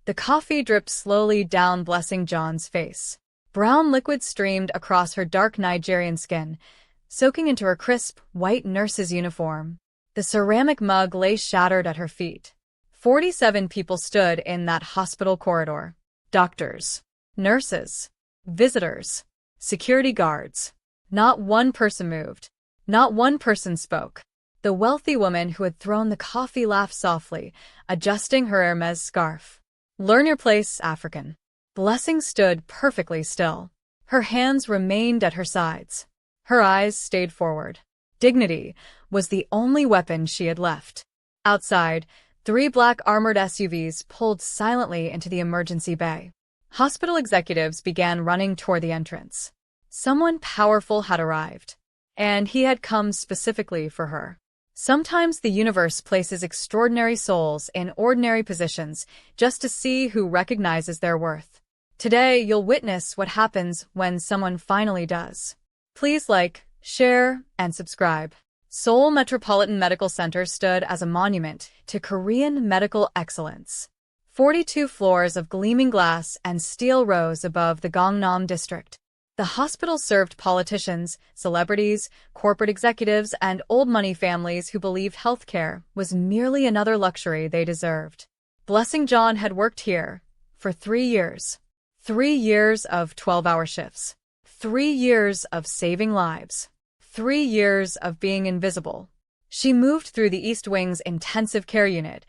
The coffee dripped slowly down Blessing John's face. Brown liquid streamed across her dark Nigerian skin, soaking into her crisp, white nurse's uniform. The ceramic mug lay shattered at her feet. 47 people stood in that hospital corridor. Doctors, nurses, visitors, security guards. Not one person moved. Not one person spoke. The wealthy woman who had thrown the coffee laughed softly, adjusting her Hermes scarf. "Learn your place, African." Blessing stood perfectly still. Her hands remained at her sides. Her eyes stayed forward. Dignity was the only weapon she had left. Outside, 3 black armored SUVs pulled silently into the emergency bay. Hospital executives began running toward the entrance. Someone powerful had arrived, and he had come specifically for her. Sometimes the universe places extraordinary souls in ordinary positions just to see who recognizes their worth. Today, you'll witness what happens when someone finally does. Please like, share, and subscribe. Seoul Metropolitan Medical Center stood as a monument to Korean medical excellence. 42 floors of gleaming glass and steel rose above the Gangnam district. The hospital served politicians, celebrities, corporate executives, and old money families who believed healthcare was merely another luxury they deserved. Blessing John had worked here for 3 years. 3 years of 12-hour shifts. 3 years of saving lives. 3 years of being invisible. She moved through the East Wing's intensive care unit,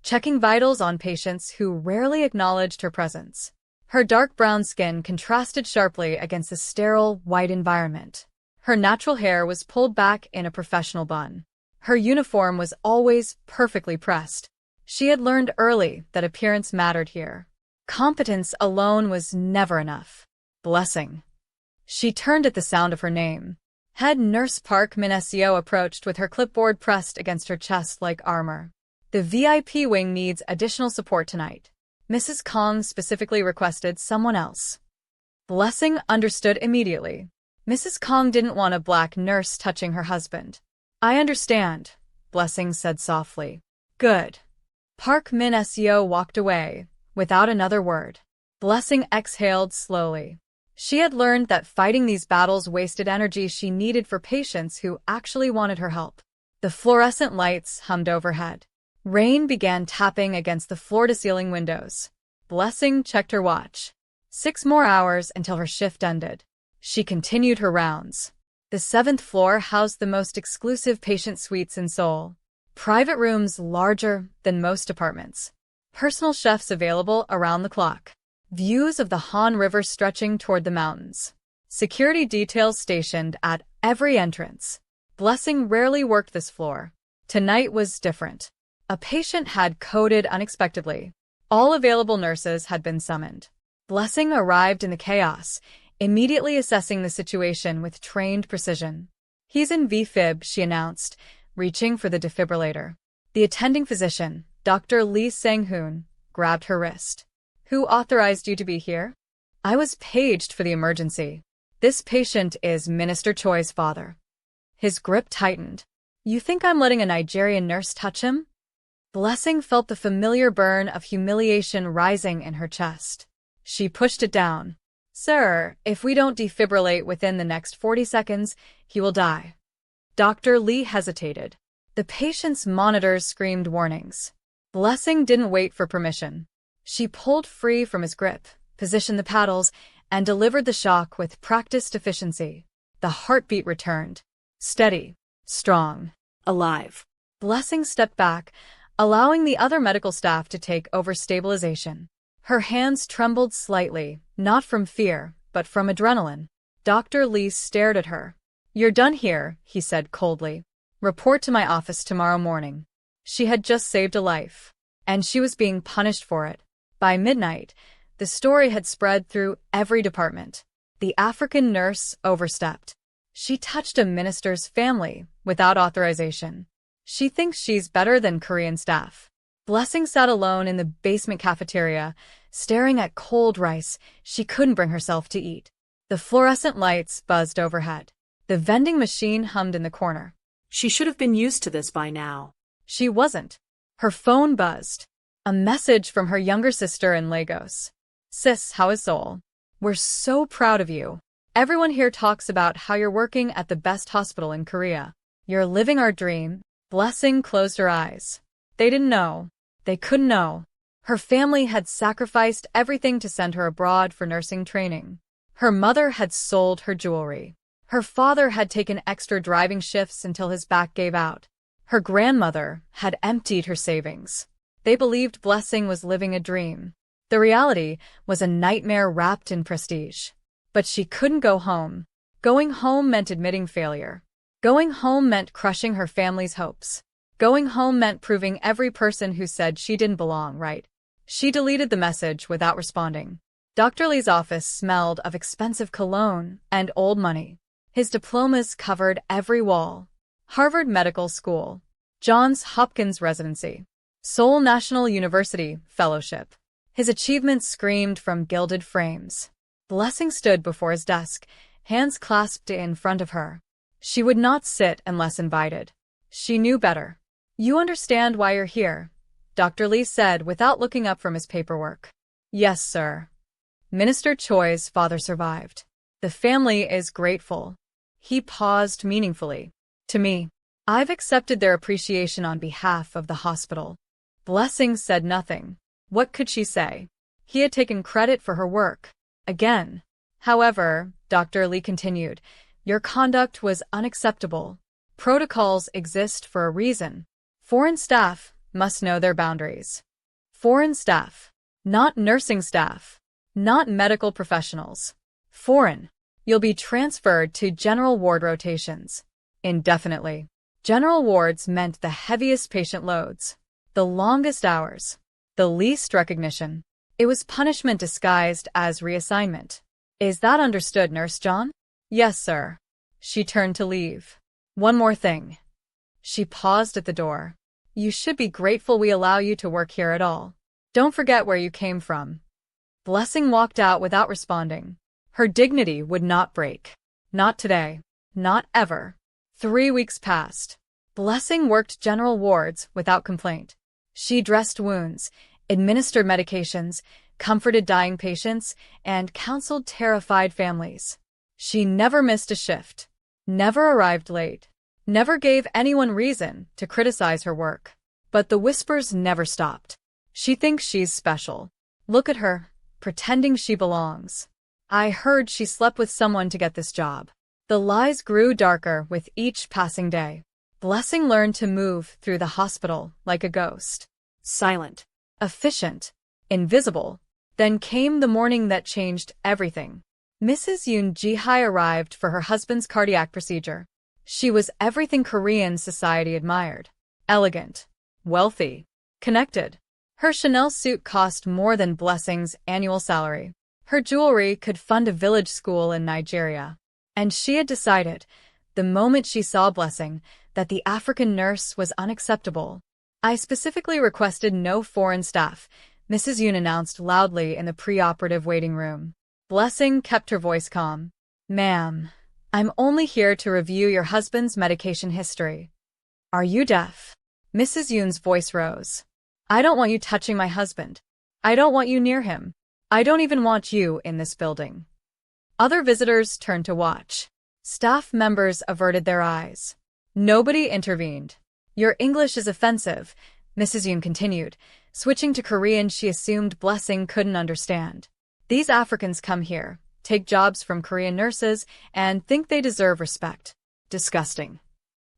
checking vitals on patients who rarely acknowledged her presence. Her dark brown skin contrasted sharply against the sterile, white environment. Her natural hair was pulled back in a professional bun. Her uniform was always perfectly pressed. She had learned early that appearance mattered here. Competence alone was never enough. Blessing. She turned at the sound of her name. Head nurse Park Min-seo approached with her clipboard pressed against her chest like armor. "The VIP wing needs additional support tonight. Mrs. Kong specifically requested someone else." Blessing understood immediately. Mrs. Kong didn't want a black nurse touching her husband. "I understand," Blessing said softly. "Good." Park Min-seo walked away, without another word. Blessing exhaled slowly. She had learned that fighting these battles wasted energy she needed for patients who actually wanted her help. The fluorescent lights hummed overhead. Rain began tapping against the floor-to-ceiling windows. Blessing checked her watch. 6 more hours until her shift ended. She continued her rounds. The 7th floor housed the most exclusive patient suites in Seoul. Private rooms larger than most apartments. Personal chefs available around the clock. Views of the Han River stretching toward the mountains. Security details stationed at every entrance. Blessing rarely worked this floor. Tonight was different. A patient had coded unexpectedly. All available nurses had been summoned. Blessing arrived in the chaos, immediately assessing the situation with trained precision. "He's in V-fib," she announced, reaching for the defibrillator. The attending physician, Dr. Lee Sang-hoon, grabbed her wrist. "Who authorized you to be here?" "I was paged for the emergency. This patient is Minister Choi's father." His grip tightened. "You think I'm letting a Nigerian nurse touch him?" Blessing felt the familiar burn of humiliation rising in her chest. She pushed it down. "Sir, if we don't defibrillate within the next 40 seconds, he will die." Dr. Lee hesitated. The patient's monitors screamed warnings. Blessing didn't wait for permission. She pulled free from his grip, positioned the paddles, and delivered the shock with practiced efficiency. The heartbeat returned. Steady, strong, alive. Blessing stepped back, allowing the other medical staff to take over stabilization. Her hands trembled slightly, not from fear, but from adrenaline. Dr. Lee stared at her. "You're done here," he said coldly. "Report to my office tomorrow morning." She had just saved a life, and she was being punished for it. By midnight, the story had spread through every department. The African nurse overstepped. She touched a minister's family without authorization. She thinks she's better than Korean staff. Blessing sat alone in the basement cafeteria, staring at cold rice she couldn't bring herself to eat. The fluorescent lights buzzed overhead. The vending machine hummed in the corner. She should have been used to this by now. She wasn't. Her phone buzzed. A message from her younger sister in Lagos. Sis, how is Seoul? We're so proud of you. Everyone here talks about how you're working at the best hospital in Korea. You're living our dream. Blessing closed her eyes. They didn't know. They couldn't know. Her family had sacrificed everything to send her abroad for nursing training. Her mother had sold her jewelry. Her father had taken extra driving shifts until his back gave out. Her grandmother had emptied her savings. They believed Blessing was living a dream. The reality was a nightmare wrapped in prestige. But she couldn't go home. Going home meant admitting failure. Going home meant crushing her family's hopes. Going home meant proving every person who said she didn't belong right. She deleted the message without responding. Dr. Lee's office smelled of expensive cologne and old money. His diplomas covered every wall. Harvard Medical School, Johns Hopkins residency, Seoul National University fellowship. His achievements screamed from gilded frames. Blessing stood before his desk, hands clasped in front of her. She would not sit unless invited. She knew better. You understand why you're here, Dr. Lee said without looking up from his paperwork. Yes, sir. Minister Choi's father survived. The family is grateful. He paused meaningfully. To me, I've accepted their appreciation on behalf of the hospital. Blessing said nothing. What could she say? He had taken credit for her work. Again. However, Dr. Lee continued, your conduct was unacceptable. Protocols exist for a reason. Foreign staff must know their boundaries. Foreign staff. Not nursing staff. Not medical professionals. Foreign. You'll be transferred to general ward rotations. Indefinitely. General wards meant the heaviest patient loads. The longest hours. The least recognition. It was punishment disguised as reassignment. Is that understood, Nurse John? Yes, sir. She turned to leave. One more thing. She paused at the door. You should be grateful we allow you to work here at all. Don't forget where you came from. Blessing walked out without responding. Her dignity would not break. Not today. Not ever. 3 weeks passed. Blessing worked general wards without complaint. She dressed wounds, administered medications, comforted dying patients, and counseled terrified families. She never missed a shift. Never arrived late. Never gave anyone reason to criticize her work. But the whispers never stopped. She thinks she's special. Look at her, pretending she belongs. I heard she slept with someone to get this job. The lies grew darker with each passing day. Blessing learned to move through the hospital like a ghost. Silent. Efficient. Invisible. Then came the morning that changed everything. Mrs. Yoon Ji-hai arrived for her husband's cardiac procedure. She was everything Korean society admired. Elegant. Wealthy. Connected. Her Chanel suit cost more than Blessing's annual salary. Her jewelry could fund a village school in Nigeria. And she had decided, the moment she saw Blessing, that the African nurse was unacceptable. I specifically requested no foreign staff, Mrs. Yoon announced loudly in the pre-operative waiting room. Blessing kept her voice calm. Ma'am, I'm only here to review your husband's medication history. Are you deaf? Mrs. Yoon's voice rose. I don't want you touching my husband. I don't want you near him. I don't even want you in this building. Other visitors turned to watch. Staff members averted their eyes. Nobody intervened. Your English is offensive, Mrs. Yoon continued. Switching to Korean, she assumed Blessing couldn't understand. These Africans come here, take jobs from Korean nurses, and think they deserve respect. Disgusting.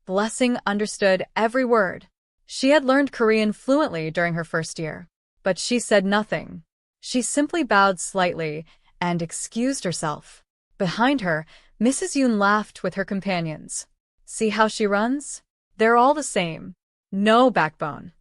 Blessing understood every word. She had learned Korean fluently during her first year. But she said nothing. She simply bowed slightly and excused herself. Behind her, Mrs. Yoon laughed with her companions. See how she runs? They're all the same. No backbone.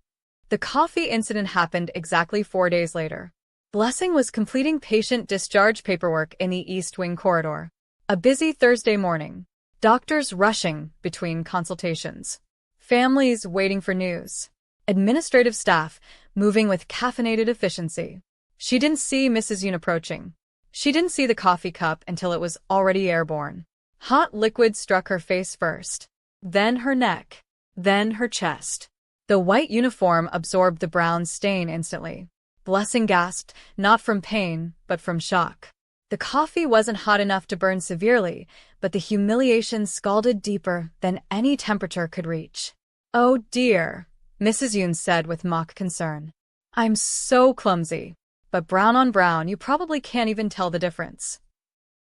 The coffee incident happened exactly 4 days later. Blessing was completing patient discharge paperwork in the East Wing corridor. A busy Thursday morning. Doctors rushing between consultations. Families waiting for news. Administrative staff moving with caffeinated efficiency. She didn't see Mrs. Yoon approaching. She didn't see the coffee cup until it was already airborne. Hot liquid struck her face first, then her neck, then her chest. The white uniform absorbed the brown stain instantly. Blessing gasped, not from pain, but from shock. The coffee wasn't hot enough to burn severely, but the humiliation scalded deeper than any temperature could reach. "Oh dear," Mrs. Yoon said with mock concern. "I'm so clumsy. But brown on brown, you probably can't even tell the difference."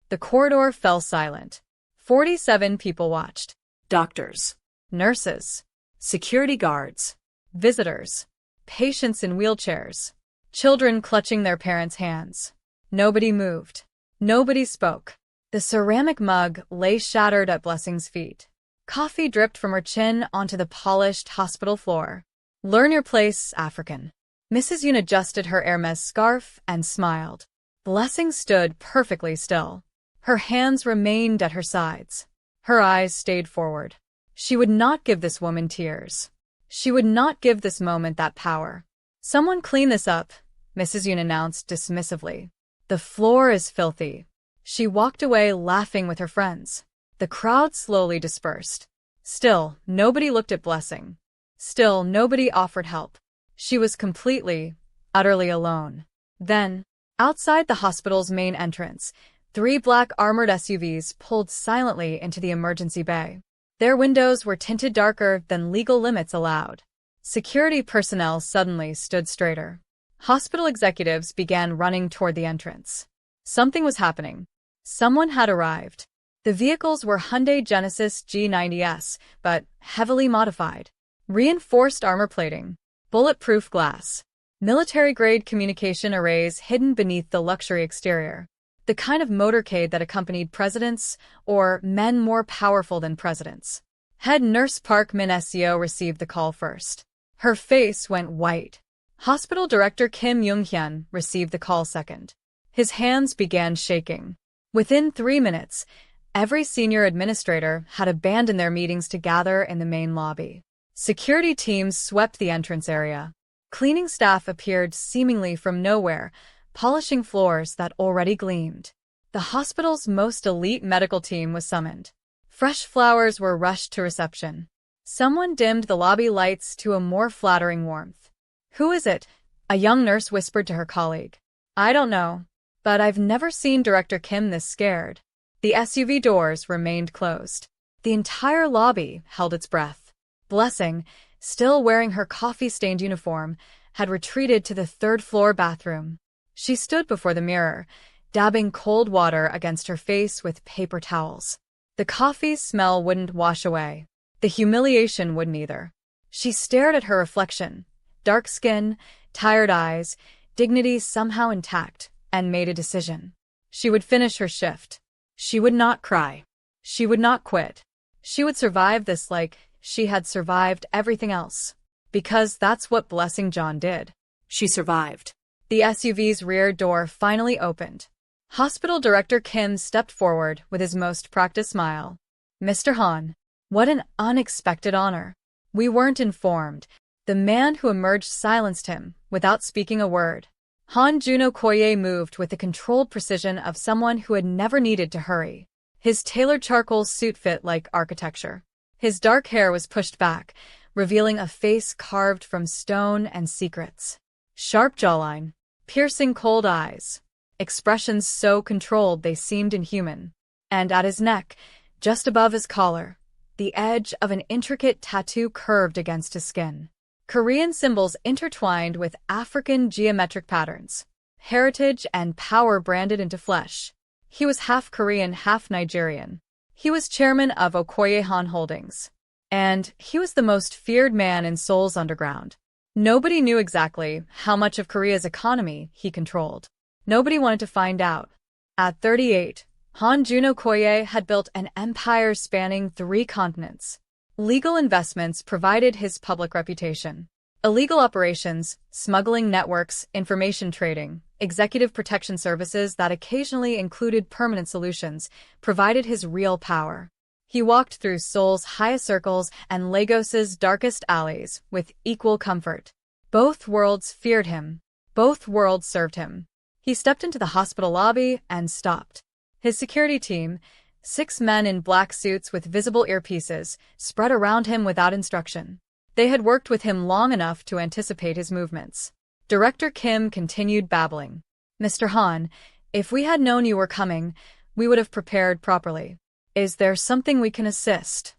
The corridor fell silent. 47 people watched. Doctors, nurses, security guards, visitors, patients in wheelchairs, children clutching their parents' hands. Nobody moved. Nobody spoke. The ceramic mug lay shattered at Blessing's feet. Coffee dripped from her chin onto the polished hospital floor. "Learn your place, African." Mrs. Yoon adjusted her Hermes scarf and smiled. Blessing stood perfectly still. Her hands remained at her sides. Her eyes stayed forward. She would not give this woman tears. She would not give this moment that power. "Someone clean this up," Mrs. Yoon announced dismissively. "The floor is filthy." She walked away laughing with her friends. The crowd slowly dispersed. Still, nobody looked at Blessing. Still, nobody offered help. She was completely, utterly alone. Then, outside the hospital's main entrance, 3 black armored SUVs pulled silently into the emergency bay. Their windows were tinted darker than legal limits allowed. Security personnel suddenly stood straighter. Hospital executives began running toward the entrance. Something was happening. Someone had arrived. The vehicles were Hyundai Genesis G90S, but heavily modified. Reinforced armor plating, bulletproof glass, military-grade communication arrays hidden beneath the luxury exterior. The kind of motorcade that accompanied presidents or men more powerful than presidents. Head nurse Park Min-seo received the call first. Her face went white. Hospital director Kim Young-hyun received the call second. His hands began shaking. Within 3 minutes, every senior administrator had abandoned their meetings to gather in the main lobby. Security teams swept the entrance area. Cleaning staff appeared seemingly from nowhere, polishing floors that already gleamed. The hospital's most elite medical team was summoned. Fresh flowers were rushed to reception. Someone dimmed the lobby lights to a more flattering warmth. "Who is it?" a young nurse whispered to her colleague. "I don't know, but I've never seen Director Kim this scared." The SUV doors remained closed. The entire lobby held its breath. Blessing, still wearing her coffee-stained uniform, had retreated to the third-floor bathroom. She stood before the mirror, dabbing cold water against her face with paper towels. The coffee smell wouldn't wash away. The humiliation wouldn't either. She stared at her reflection, dark skin, tired eyes, dignity somehow intact, and made a decision. She would finish her shift. She would not cry. She would not quit. She would survive this like she had survived everything else. Because that's what Blessing John did. She survived. The SUV's rear door finally opened. Hospital Director Kim stepped forward with his most practiced smile. "Mr. Han, what an unexpected honor. We weren't informed." The man who emerged silenced him, without speaking a word. Han Juno-koye moved with the controlled precision of someone who had never needed to hurry. His tailored charcoal suit fit like architecture. His dark hair was pushed back, revealing a face carved from stone and secrets. Sharp jawline, piercing cold eyes, expressions so controlled they seemed inhuman. And at his neck, just above his collar, the edge of an intricate tattoo curved against his skin. Korean symbols intertwined with African geometric patterns, heritage and power branded into flesh. He was half Korean, half Nigerian. He was chairman of Okoye Han Holdings. And he was the most feared man in Seoul's underground. Nobody knew exactly how much of Korea's economy he controlled. Nobody wanted to find out. At 38, Han Juno-koye had built an empire spanning 3 continents. Legal investments provided his public reputation. Illegal operations, smuggling networks, information trading, executive protection services that occasionally included permanent solutions, provided his real power. He walked through Seoul's highest circles and Lagos's darkest alleys with equal comfort. Both worlds feared him. Both worlds served him. He stepped into the hospital lobby and stopped. His security team, 6 men in black suits with visible earpieces, spread around him without instruction. They had worked with him long enough to anticipate his movements. Director Kim continued babbling. Mr. Han, if we had known you were coming, we would have prepared properly. Is there something we can assist?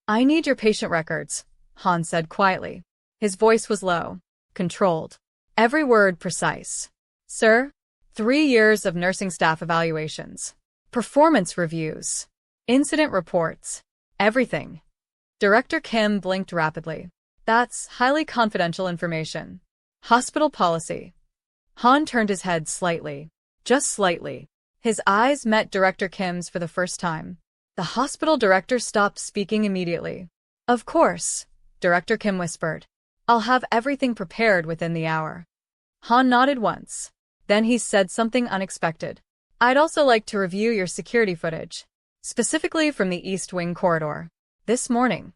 I need your patient records, Han said quietly. His voice was low, controlled, every word precise. Sir, 3 years of nursing staff evaluations, performance reviews, incident reports, everything. Director Kim blinked rapidly. That's highly confidential information. Hospital policy. Han turned his head slightly, just slightly. His eyes met Director Kim's for the first time. The hospital director stopped speaking immediately. Of course, Director Kim whispered. I'll have everything prepared within the hour. Han nodded once. Then he said something unexpected. I'd also like to review your security footage, specifically from the East Wing corridor. This morning.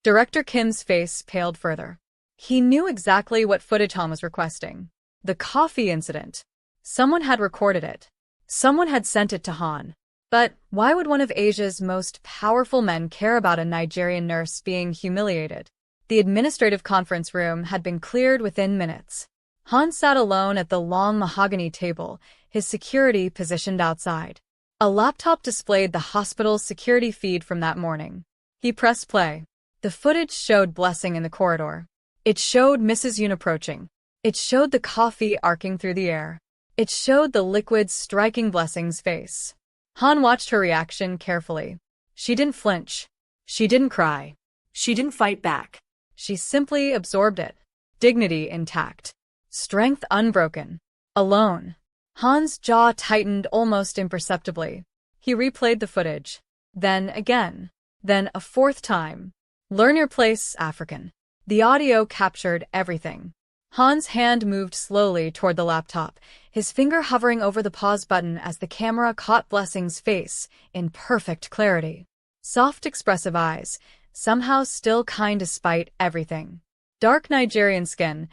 Director Kim's face paled further. He knew exactly what footage Han was requesting. The coffee incident. Someone had recorded it. Someone had sent it to Han. But why would one of Asia's most powerful men care about a Nigerian nurse being humiliated? The administrative conference room had been cleared within minutes. Han sat alone at the long mahogany table, his security positioned outside. A laptop displayed the hospital's security feed from that morning. He pressed play. The footage showed Blessing in the corridor. It showed Mrs. Yoon approaching. It showed the coffee arcing through the air. It showed the liquid striking Blessing's face. Han watched her reaction carefully. She didn't flinch. She didn't cry. She didn't fight back. She simply absorbed it. Dignity intact. Strength unbroken. Alone. Han's jaw tightened almost imperceptibly. He replayed the footage. Then again. Then a fourth time. Learn your place, African. The audio captured everything. Han's hand moved slowly toward the laptop, his finger hovering over the pause button as the camera caught Blessing's face in perfect clarity. Soft, expressive eyes, somehow still kind despite everything. Dark Nigerian skin,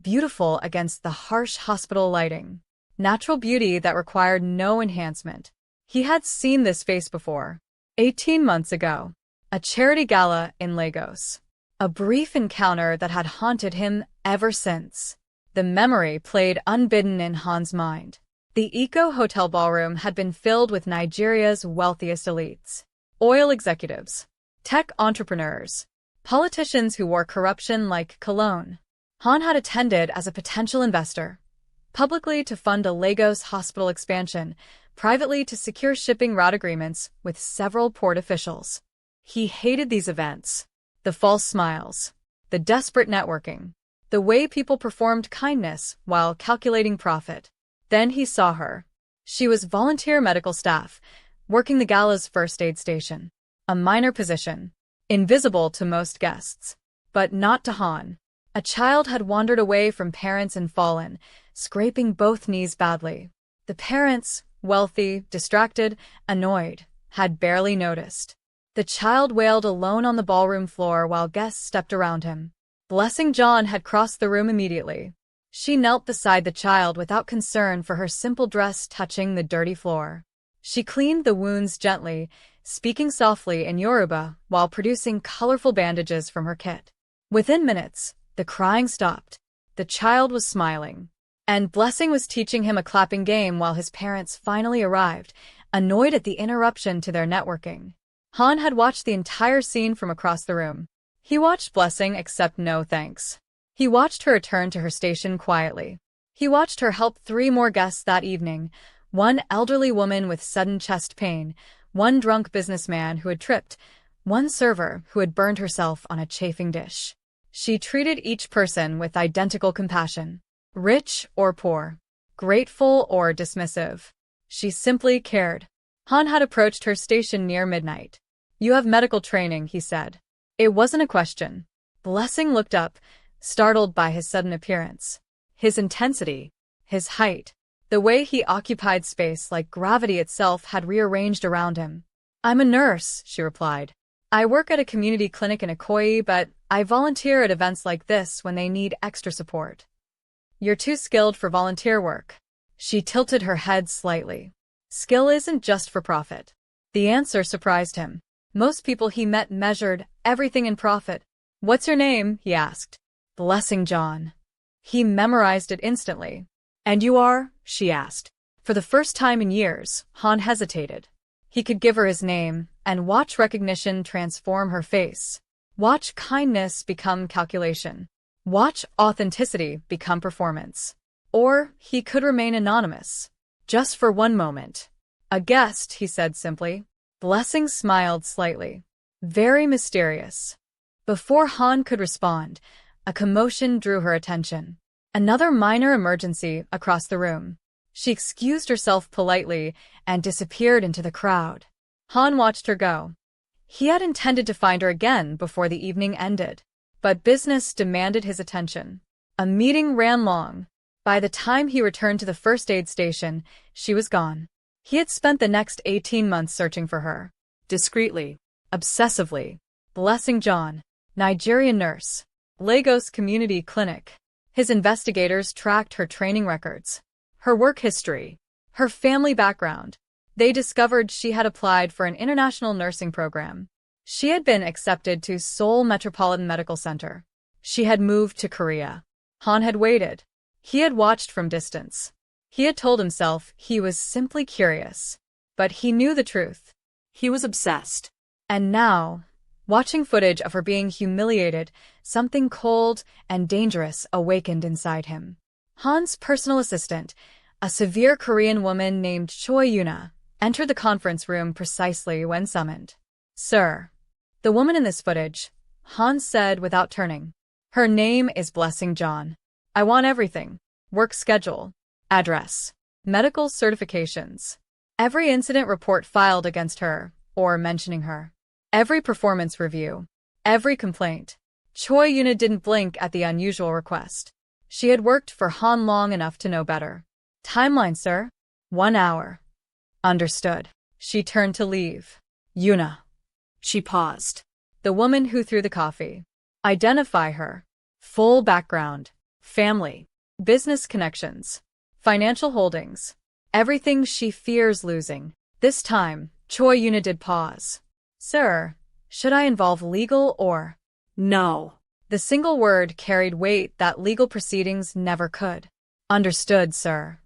beautiful against the harsh hospital lighting. Natural beauty that required no enhancement. He had seen this face before. 18 months ago. A charity gala in Lagos. A brief encounter that had haunted him ever since. The memory played unbidden in Han's mind. The Eco Hotel ballroom had been filled with Nigeria's wealthiest elites. Oil executives. Tech entrepreneurs. Politicians who wore corruption like cologne. Han had attended as a potential investor. Publicly to fund a Lagos hospital expansion, privately to secure shipping route agreements with several port officials. He hated these events. The false smiles. The desperate networking. The way people performed kindness while calculating profit. Then he saw her. She was volunteer medical staff, working the gala's first aid station. A minor position. Invisible to most guests. But not to Han. A child had wandered away from parents and fallen, scraping both knees badly. The parents, wealthy, distracted, annoyed, had barely noticed. The child wailed alone on the ballroom floor while guests stepped around him. Blessing John had crossed the room immediately. She knelt beside the child without concern for her simple dress touching the dirty floor. She cleaned the wounds gently, speaking softly in Yoruba while producing colorful bandages from her kit. Within minutes, the crying stopped. The child was smiling. And Blessing was teaching him a clapping game while his parents finally arrived, annoyed at the interruption to their networking. Han had watched the entire scene from across the room. He watched Blessing accept no thanks. He watched her return to her station quietly. He watched her help 3 more guests that evening, one elderly woman with sudden chest pain, one drunk businessman who had tripped, one server who had burned herself on a chafing dish. She treated each person with identical compassion. Rich or poor, grateful or dismissive. She simply cared. Han had approached her station near midnight. You have medical training, he said. It wasn't a question. Blessing looked up, startled by his sudden appearance. His intensity, his height, the way he occupied space like gravity itself had rearranged around him. I'm a nurse, she replied. I work at a community clinic in Ikoyi, but I volunteer at events like this when they need extra support. You're too skilled for volunteer work. She tilted her head slightly. Skill isn't just for profit. The answer surprised him. Most people he met measured everything in profit. "What's your name?" he asked. "Blessing John." He memorized it instantly. "And you are?" she asked. For the first time in years, Han hesitated. He could give her his name and watch recognition transform her face. Watch kindness become calculation. Watch authenticity become performance. Or he could remain anonymous. Just for one moment. "A guest," he said simply. Blessing smiled slightly. "Very mysterious." Before Han could respond, a commotion drew her attention. Another minor emergency across the room. She excused herself politely and disappeared into the crowd. Han watched her go. He had intended to find her again before the evening ended. But business demanded his attention. A meeting ran long. By the time he returned to the first aid station, she was gone. He had spent the next 18 months searching for her. Discreetly. Obsessively. Blessing John. Nigerian nurse. Lagos Community Clinic. His investigators tracked her training records, her work history, her family background. They discovered she had applied for an international nursing program. She had been accepted to Seoul Metropolitan Medical Center. She had moved to Korea. Han had waited. He had watched from distance. He had told himself he was simply curious. But he knew the truth. He was obsessed. And now, watching footage of her being humiliated, something cold and dangerous awakened inside him. Han's personal assistant, a severe Korean woman named Choi Yuna, entered the conference room precisely when summoned. "Sir." The woman in this footage, Han said without turning. "Her name is Blessing John. I want everything. Work schedule, address, medical certifications, every incident report filed against her or mentioning her, every performance review, every complaint." Choi Yuna didn't blink at the unusual request. She had worked for Han long enough to know better. "Timeline, sir?" 1 hour. "Understood." She turned to leave. "Yuna." She paused. "The woman who threw the coffee. Identify her. Full background. Family. Business connections. Financial holdings. Everything she fears losing." This time, Choi Yuna did pause. "Sir, should I involve legal or—" "No." The single word carried weight that legal proceedings never could. "Understood, sir."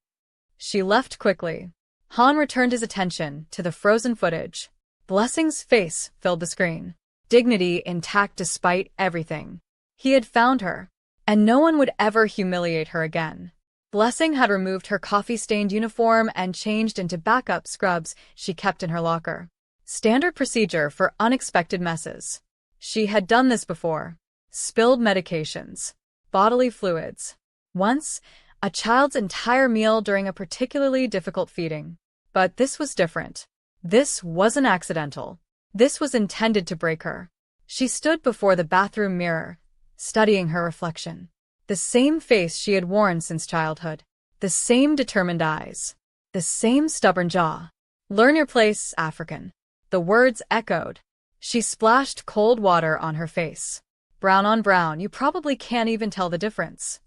She left quickly. Han returned his attention to the frozen footage. Blessing's face filled the screen. Dignity intact despite everything. He had found her, and no one would ever humiliate her again. Blessing had removed her coffee-stained uniform and changed into backup scrubs she kept in her locker. Standard procedure for unexpected messes. She had done this before. Spilled medications. Bodily fluids. Once, a child's entire meal during a particularly difficult feeding. But this was different. This wasn't accidental. This was intended to break her. She stood before the bathroom mirror, studying her reflection. The same face she had worn since childhood. The same determined eyes. The same stubborn jaw. "Learn your place, African." The words echoed. She splashed cold water on her face. "Brown on brown, you probably can't even tell the difference."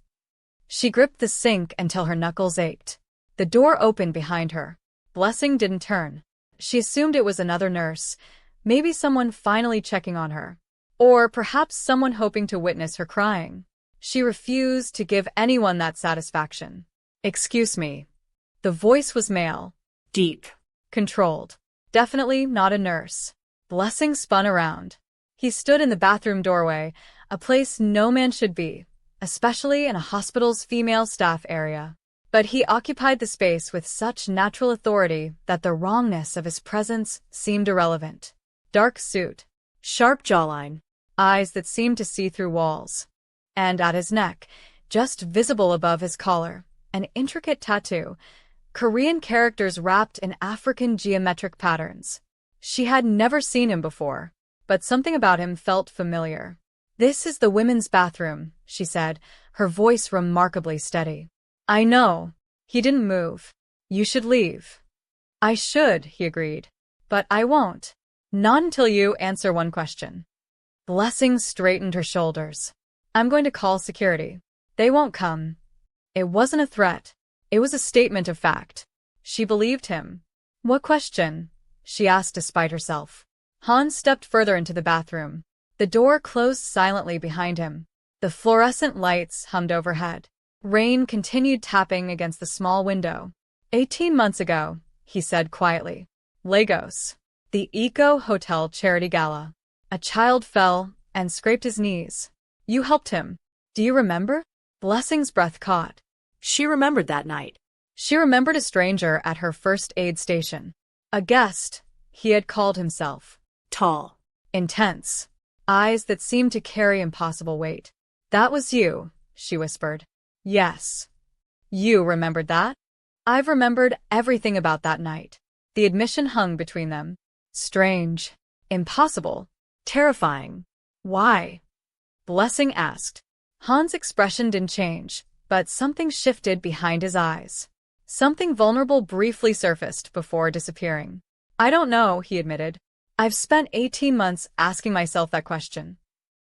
She gripped the sink until her knuckles ached. The door opened behind her. Blessing didn't turn. She assumed it was another nurse, maybe someone finally checking on her. Or perhaps someone hoping to witness her crying. She refused to give anyone that satisfaction. "Excuse me." The voice was male. Deep. Controlled. Definitely not a nurse. Blessing spun around. He stood in the bathroom doorway, a place no man should be, especially in a hospital's female staff area. But he occupied the space with such natural authority that the wrongness of his presence seemed irrelevant. Dark suit. Sharp jawline. Eyes that seemed to see through walls. And at his neck, just visible above his collar, an intricate tattoo. Korean characters wrapped in African geometric patterns. She had never seen him before, but something about him felt familiar. "This is the women's bathroom," she said, her voice remarkably steady. "I know." He didn't move. "You should leave." "I should," he agreed. "But I won't. Not until you answer one question." Blessing straightened her shoulders. "I'm going to call security. They won't come." It wasn't a threat. It was a statement of fact. She believed him. "What question?" she asked despite herself. Han stepped further into the bathroom. The door closed silently behind him. The fluorescent lights hummed overhead. Rain continued tapping against the small window. 18 months ago, he said quietly. Lagos. The Eco Hotel charity gala. A child fell and scraped his knees. You helped him. Do you remember? Blessing's breath caught. She remembered that night. She remembered a stranger at her first aid station. A guest, he had called himself. Tall. Intense. Eyes that seemed to carry impossible weight. That was you, she whispered. Yes. You remembered that? I've remembered everything about that night. The admission hung between them. Strange. Impossible. Terrifying. Why? Blessing asked. Han's expression didn't change, but something shifted behind his eyes. Something vulnerable briefly surfaced before disappearing. I don't know, he admitted. I've spent 18 months asking myself that question.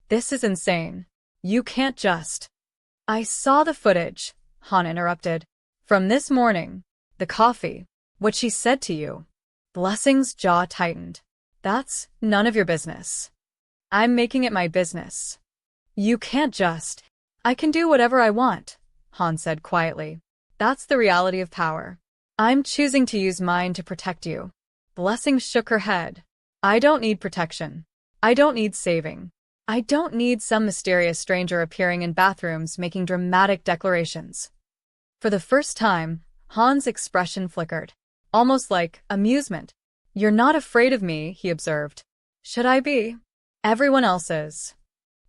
This is insane. You can't just... I saw the footage, Han interrupted. From this morning. The coffee. What she said to you. Blessing's jaw tightened. That's none of your business. I'm making it my business. You can't just... I can do whatever I want, Han said quietly. That's the reality of power. I'm choosing to use mine to protect you. Blessing shook her head. I don't need protection. I don't need saving. I don't need some mysterious stranger appearing in bathrooms making dramatic declarations. For the first time, Han's expression flickered. Almost like amusement. You're not afraid of me, he observed. Should I be? Everyone else is.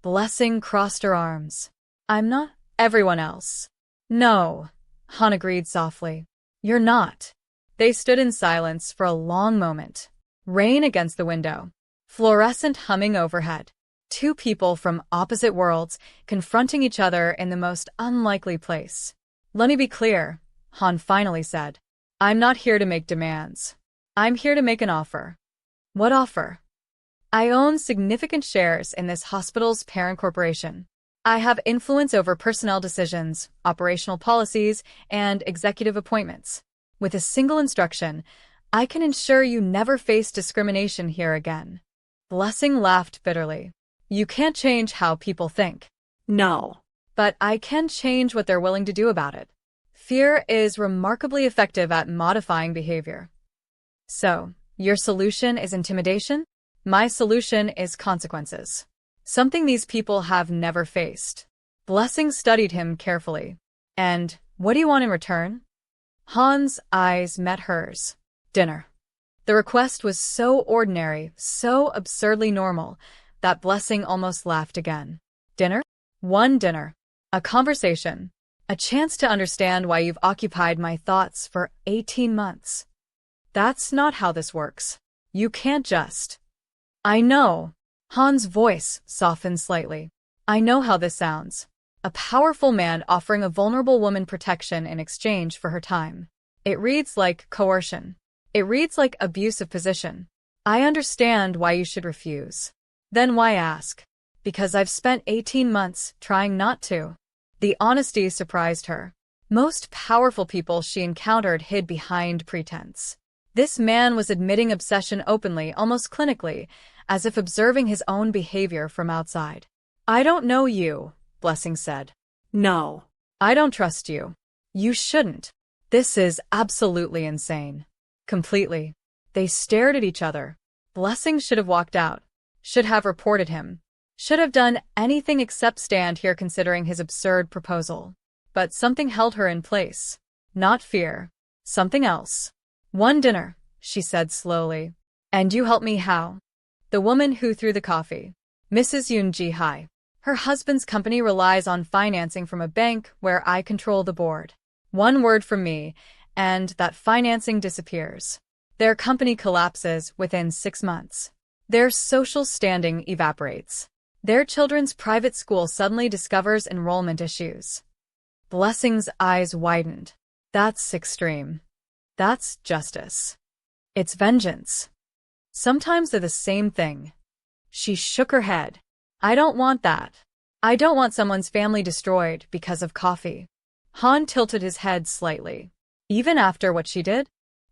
Blessing crossed her arms. I'm not everyone else. No, Han agreed softly. You're not. They stood in silence for a long moment. Rain against the window. Fluorescent humming overhead. Two people from opposite worlds confronting each other in the most unlikely place. Let me be clear, Han finally said. I'm not here to make demands. I'm here to make an offer. What offer? I own significant shares in this hospital's parent corporation. I have influence over personnel decisions, operational policies, and executive appointments. With a single instruction, I can ensure you never face discrimination here again. Blessing laughed bitterly. You can't change how people think. No. But I can change what they're willing to do about it. Fear is remarkably effective at modifying behavior. So, your solution is intimidation? My solution is consequences. Something these people have never faced. Blessing studied him carefully. And what do you want in return? Han's eyes met hers. Dinner. The request was so ordinary, so absurdly normal, that Blessing almost laughed again. Dinner? One dinner. A conversation. A chance to understand why you've occupied my thoughts for 18 months. That's not how this works. You can't just... I know. Han's voice softened slightly. I know how this sounds. A powerful man offering a vulnerable woman protection in exchange for her time. It reads like coercion. It reads like abuse of position. I understand why you should refuse. Then why ask? Because I've spent 18 months trying not to. The honesty surprised her. Most powerful people she encountered hid behind pretense. This man was admitting obsession openly, almost clinically, as if observing his own behavior from outside. I don't know you, Blessing said. No. I don't trust you. You shouldn't. This is absolutely insane. Completely. They stared at each other. Blessing should have walked out. Should have reported him. Should have done anything except stand here considering his absurd proposal. But something held her in place. Not fear. Something else. One dinner, she said slowly. And you help me how? The woman who threw the coffee. Mrs. Yoon Ji-hai. Her husband's company relies on financing from a bank where I control the board. One word from me, and that financing disappears. Their company collapses within 6 months. Their social standing evaporates. Their children's private school suddenly discovers enrollment issues. Blessing's eyes widened. That's extreme. That's justice. It's vengeance. Sometimes they're the same thing. She shook her head. I don't want that. I don't want someone's family destroyed because of coffee. Han tilted his head slightly. Even after what she did?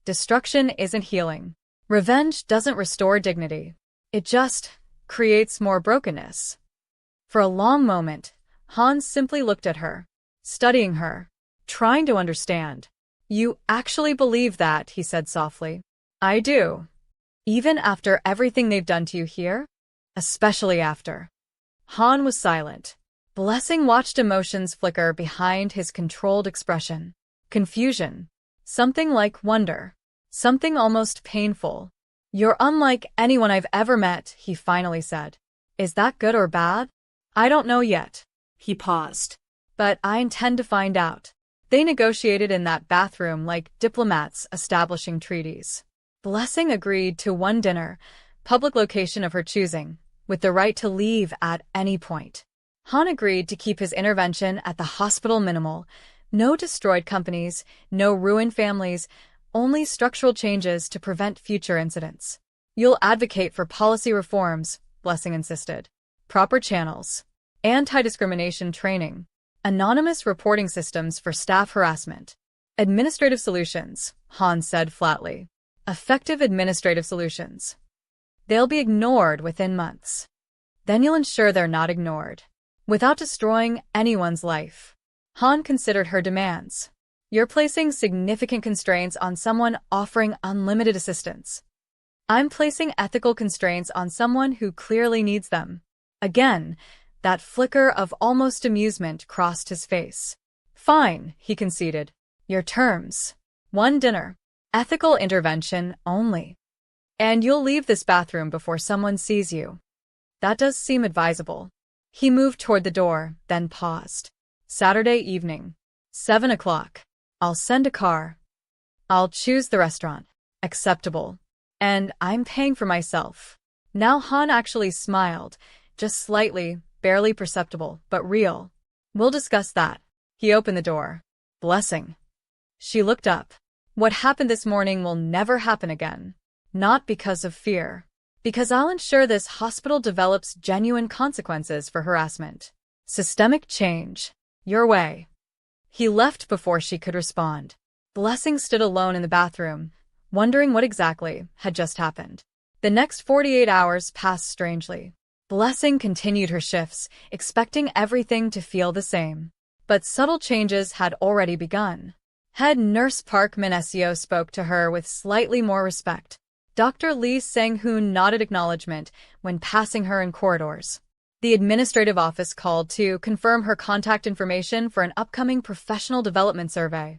Destruction isn't healing. Revenge doesn't restore dignity. It just creates more brokenness. For a long moment, Han simply looked at her, studying her, trying to understand. You actually believe that, he said softly. I do. Even after everything they've done to you here? Especially after. Han was silent. Blessing watched emotions flicker behind his controlled expression. Confusion. Something like wonder. Something almost painful. You're unlike anyone I've ever met, he finally said. Is that good or bad? I don't know yet. He paused. But I intend to find out. They negotiated in that bathroom like diplomats establishing treaties. Blessing agreed to one dinner, public location of her choosing, with the right to leave at any point. Han agreed to keep his intervention at the hospital minimal. No destroyed companies, no ruined families, only structural changes to prevent future incidents. You'll advocate for policy reforms, Blessing insisted. Proper channels. Anti-discrimination training. Anonymous reporting systems for staff harassment. Administrative solutions, Han said flatly. Effective administrative solutions. They'll be ignored within months. Then you'll ensure they're not ignored. Without destroying anyone's life. Han considered her demands. You're placing significant constraints on someone offering unlimited assistance. I'm placing ethical constraints on someone who clearly needs them. Again, that flicker of almost amusement crossed his face. Fine, he conceded. Your terms. One dinner. Ethical intervention only. And you'll leave this bathroom before someone sees you. That does seem advisable. He moved toward the door, then paused. Saturday evening. 7 o'clock. I'll send a car. I'll choose the restaurant. Acceptable. And I'm paying for myself. Now Han actually smiled, just slightly, barely perceptible, but real. We'll discuss that. He opened the door. Blessing. She looked up. What happened this morning will never happen again. Not because of fear. Because I'll ensure this hospital develops genuine consequences for harassment. Systemic change. Your way. He left before she could respond. Blessing stood alone in the bathroom, wondering what exactly had just happened. The next 48 hours passed strangely. Blessing continued her shifts, expecting everything to feel the same. But subtle changes had already begun. Head nurse Park Min-seo spoke to her with slightly more respect. Dr. Lee Sang-hoon nodded acknowledgement when passing her in corridors. The administrative office called to confirm her contact information for an upcoming professional development survey.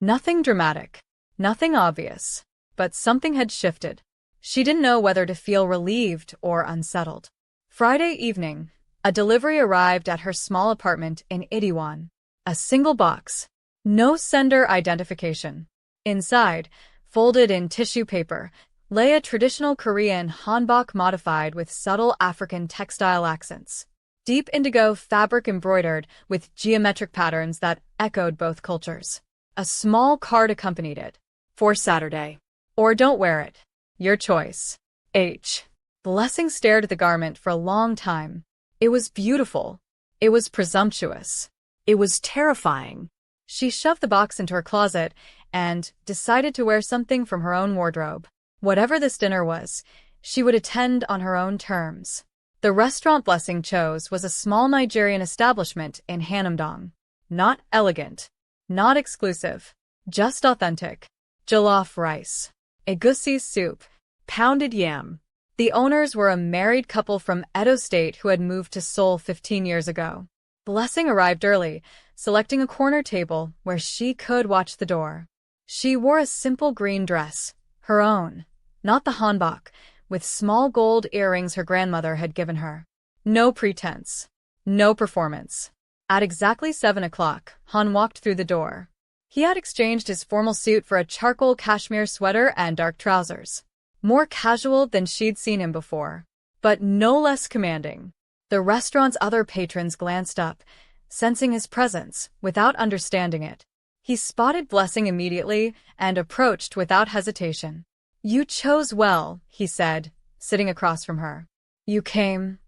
Nothing dramatic. Nothing obvious. But something had shifted. She didn't know whether to feel relieved or unsettled. Friday evening, a delivery arrived at her small apartment in Itaewon. A single box. No sender identification. Inside, folded in tissue paper, lay a traditional Korean hanbok modified with subtle African textile accents. Deep indigo fabric embroidered with geometric patterns that echoed both cultures. A small card accompanied it. For Saturday. Or don't wear it. Your choice. H. Blessing stared at the garment for a long time. It was beautiful. It was presumptuous. It was terrifying. She shoved the box into her closet and decided to wear something from her own wardrobe. Whatever this dinner was, she would attend on her own terms. The restaurant Blessing chose was a small Nigerian establishment in Hanamdong. Not elegant. Not exclusive. Just authentic. Jollof rice. Egusi soup. Pounded yam. The owners were a married couple from Edo State who had moved to Seoul 15 years ago. Blessing arrived early, selecting a corner table where she could watch the door. She wore a simple green dress, her own, not the hanbok, with small gold earrings her grandmother had given her. No pretense. No performance. At exactly 7 o'clock, Han walked through the door. He had exchanged his formal suit for a charcoal cashmere sweater and dark trousers. More casual than she'd seen him before, but no less commanding. The restaurant's other patrons glanced up, sensing his presence, without understanding it. He spotted Blessing immediately and approached without hesitation. You chose well, he said, sitting across from her. You came.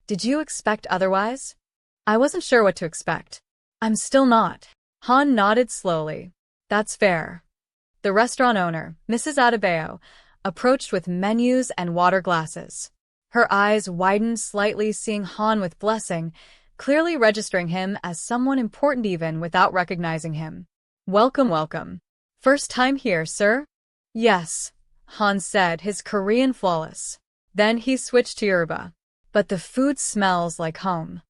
Did you expect otherwise? I wasn't sure what to expect. I'm still not. Han nodded slowly. That's fair. The restaurant owner, Mrs. Adebayo, approached with menus and water glasses. Her eyes widened slightly, seeing Han with Blessing, clearly registering him as someone important even withan recognizing him. Welcome, welcome. First time here, sir? Yes, Han said, his Korean flawless. Then he switched to Yoruba. But the food smells like home.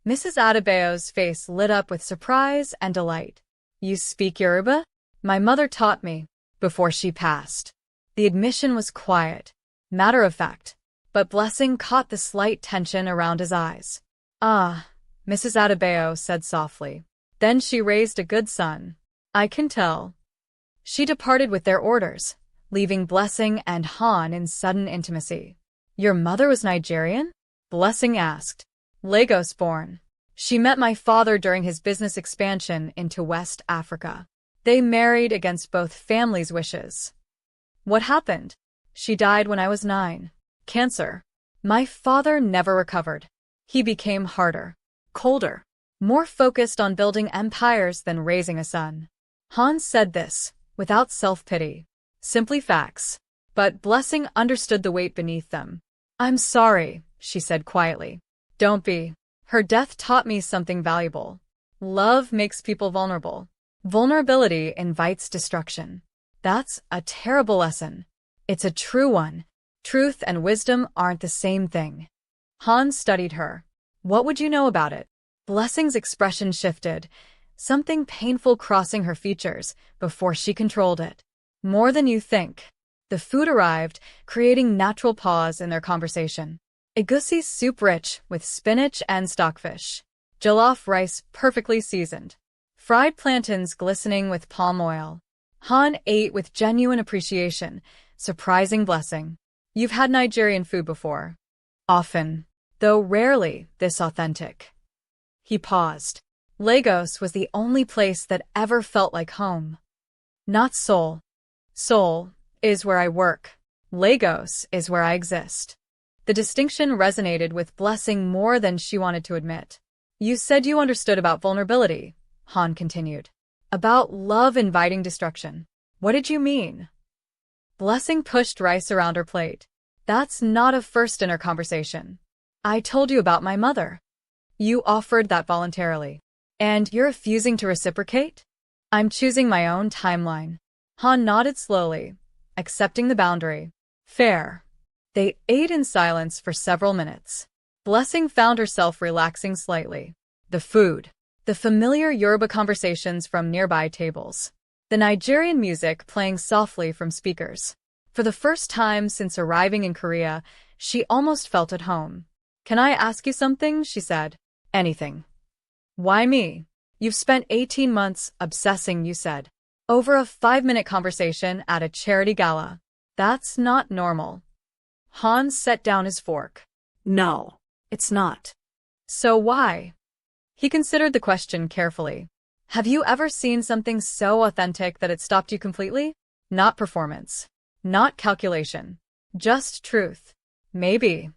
Mrs. Adebayo's face lit up with surprise and delight. You speak Yoruba? My mother taught me, before she passed. The admission was quiet, matter of fact, but Blessing caught the slight tension around his eyes. Ah, Mrs. Adebayo said softly. Then she raised a good son. I can tell. She departed with their orders, leaving Blessing and Han in sudden intimacy. Your mother was Nigerian? Blessing asked. Lagos born. She met my father during his business expansion into West Africa. They married against both families' wishes. What happened? She died when I was 9. Cancer. My father never recovered. He became harder, colder, more focused on building empires than raising a son. Han said this, without self-pity. Simply facts. But Blessing understood the weight beneath them. I'm sorry, she said quietly. Don't be. Her death taught me something valuable. Love makes people vulnerable. Vulnerability invites destruction. That's a terrible lesson. It's a true one. Truth and wisdom aren't the same thing. Han studied her. What would you know about it? Blessing's expression shifted, something painful crossing her features before she controlled it. More than you think. The food arrived, creating natural pause in their conversation. Egusi soup rich with spinach and stockfish. Jollof rice perfectly seasoned. Fried plantains glistening with palm oil. Han ate with genuine appreciation, surprising Blessing. You've had Nigerian food before. Often, though rarely this authentic. He paused. Lagos was the only place that ever felt like home. Not Seoul. Seoul is where I work. Lagos is where I exist. The distinction resonated with Blessing more than she wanted to admit. You said you understood about vulnerability, Han continued. About love inviting destruction. What did you mean? Blessing pushed rice around her plate. That's not a first dinner conversation. I told you about my mother. You offered that voluntarily. And you're refusing to reciprocate? I'm choosing my own timeline. Han nodded slowly, accepting the boundary. Fair. They ate in silence for several minutes. Blessing found herself relaxing slightly. The food. The familiar Yoruba conversations from nearby tables. The Nigerian music playing softly from speakers. For the first time since arriving in Korea, she almost felt at home. Can I ask you something? She said. Anything. Why me? You've spent 18 months obsessing, you said. Over a 5-minute conversation at a charity gala. That's not normal. Hans set down his fork. No, it's not. So why? He considered the question carefully. Have you ever seen something so authentic that it stopped you completely? Not performance. Not calculation. Just truth. Maybe.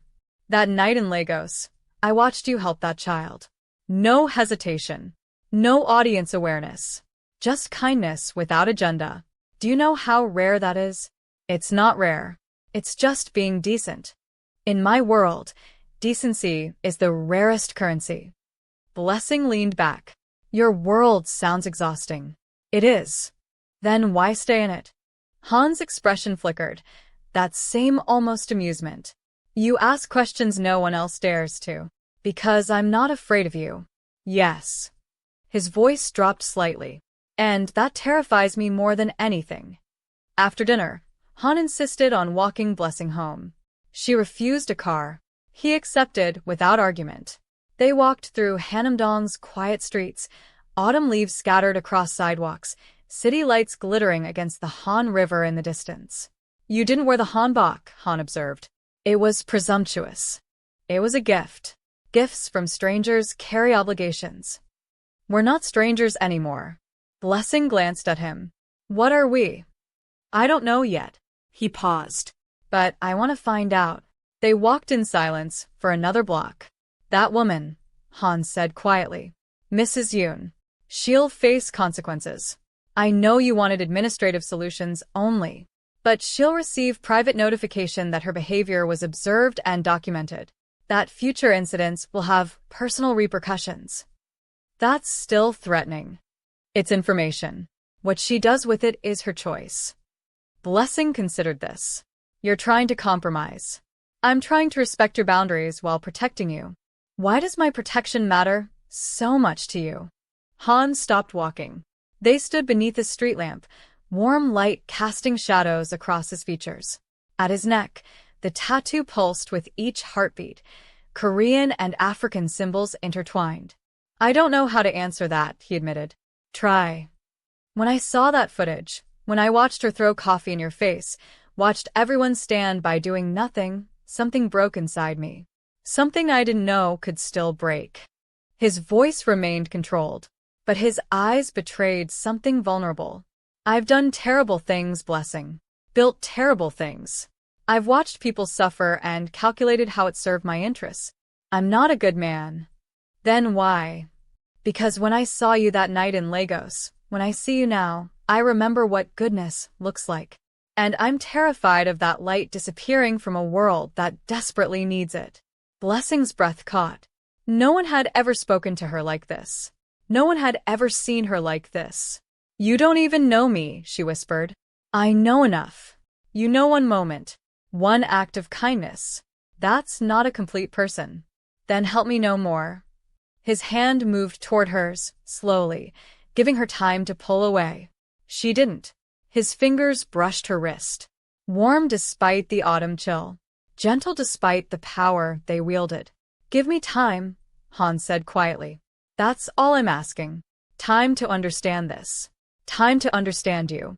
That night in Lagos, I watched you help that child. No hesitation. No audience awareness. Just kindness without agenda. Do you know how rare that is? It's not rare. It's just being decent. In my world, decency is the rarest currency. Blessing leaned back. Your world sounds exhausting. It is. Then why stay in it? Han's expression flickered, that same almost amusement. You ask questions no one else dares to. Because I'm not afraid of you. Yes. His voice dropped slightly. And that terrifies me more than anything. After dinner, Han insisted on walking Blessing home. She refused a car. He accepted without argument. They walked through Hanamdong's quiet streets, autumn leaves scattered across sidewalks, city lights glittering against the Han River in the distance. You didn't wear the hanbok, Han observed. It was presumptuous. It was a gift. Gifts from strangers carry obligations. We're not strangers anymore. Blessing glanced at him. What are we? I don't know yet. He paused. But I want to find out. They walked in silence for another block. That woman, Hans said quietly. Mrs. Yoon. She'll face consequences. I know you wanted administrative solutions only. But she'll receive private notification that her behavior was observed and documented. That future incidents will have personal repercussions. That's still threatening. It's information. What she does with it is her choice. Blessing considered this. You're trying to compromise. I'm trying to respect your boundaries while protecting you. Why does my protection matter so much to you? Han stopped walking. They stood beneath a street lamp, warm light casting shadows across his features. At his neck, the tattoo pulsed with each heartbeat, Korean and African symbols intertwined. I don't know how to answer that, he admitted. Try. When I saw that footage, when I watched her throw coffee in your face, watched everyone stand by doing nothing, something broke inside me. Something I didn't know could still break. His voice remained controlled, but his eyes betrayed something vulnerable. I've done terrible things, Blessing. Built terrible things. I've watched people suffer and calculated how it served my interests. I'm not a good man. Then why? Because when I saw you that night in Lagos, when I see you now, I remember what goodness looks like. And I'm terrified of that light disappearing from a world that desperately needs it. Blessing's breath caught. No one had ever spoken to her like this. No one had ever seen her like this. You don't even know me, she whispered. I know enough. You know one moment. One act of kindness. That's not a complete person. Then help me know more. His hand moved toward hers, slowly, giving her time to pull away. She didn't. His fingers brushed her wrist. Warm despite the autumn chill. Gentle despite the power they wielded. Give me time, Han said quietly. That's all I'm asking. Time to understand this. Time to understand you.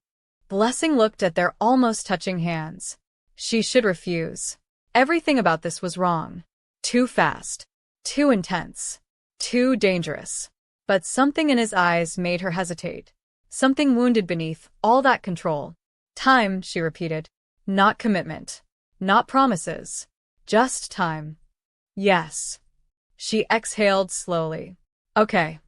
Blessing looked at their almost touching hands. She should refuse. Everything about this was wrong. Too fast. Too intense. Too dangerous. But something in his eyes made her hesitate. Something wounded beneath all that control. Time, she repeated. Not commitment. Not promises. Just time. Yes. She exhaled slowly. Okay.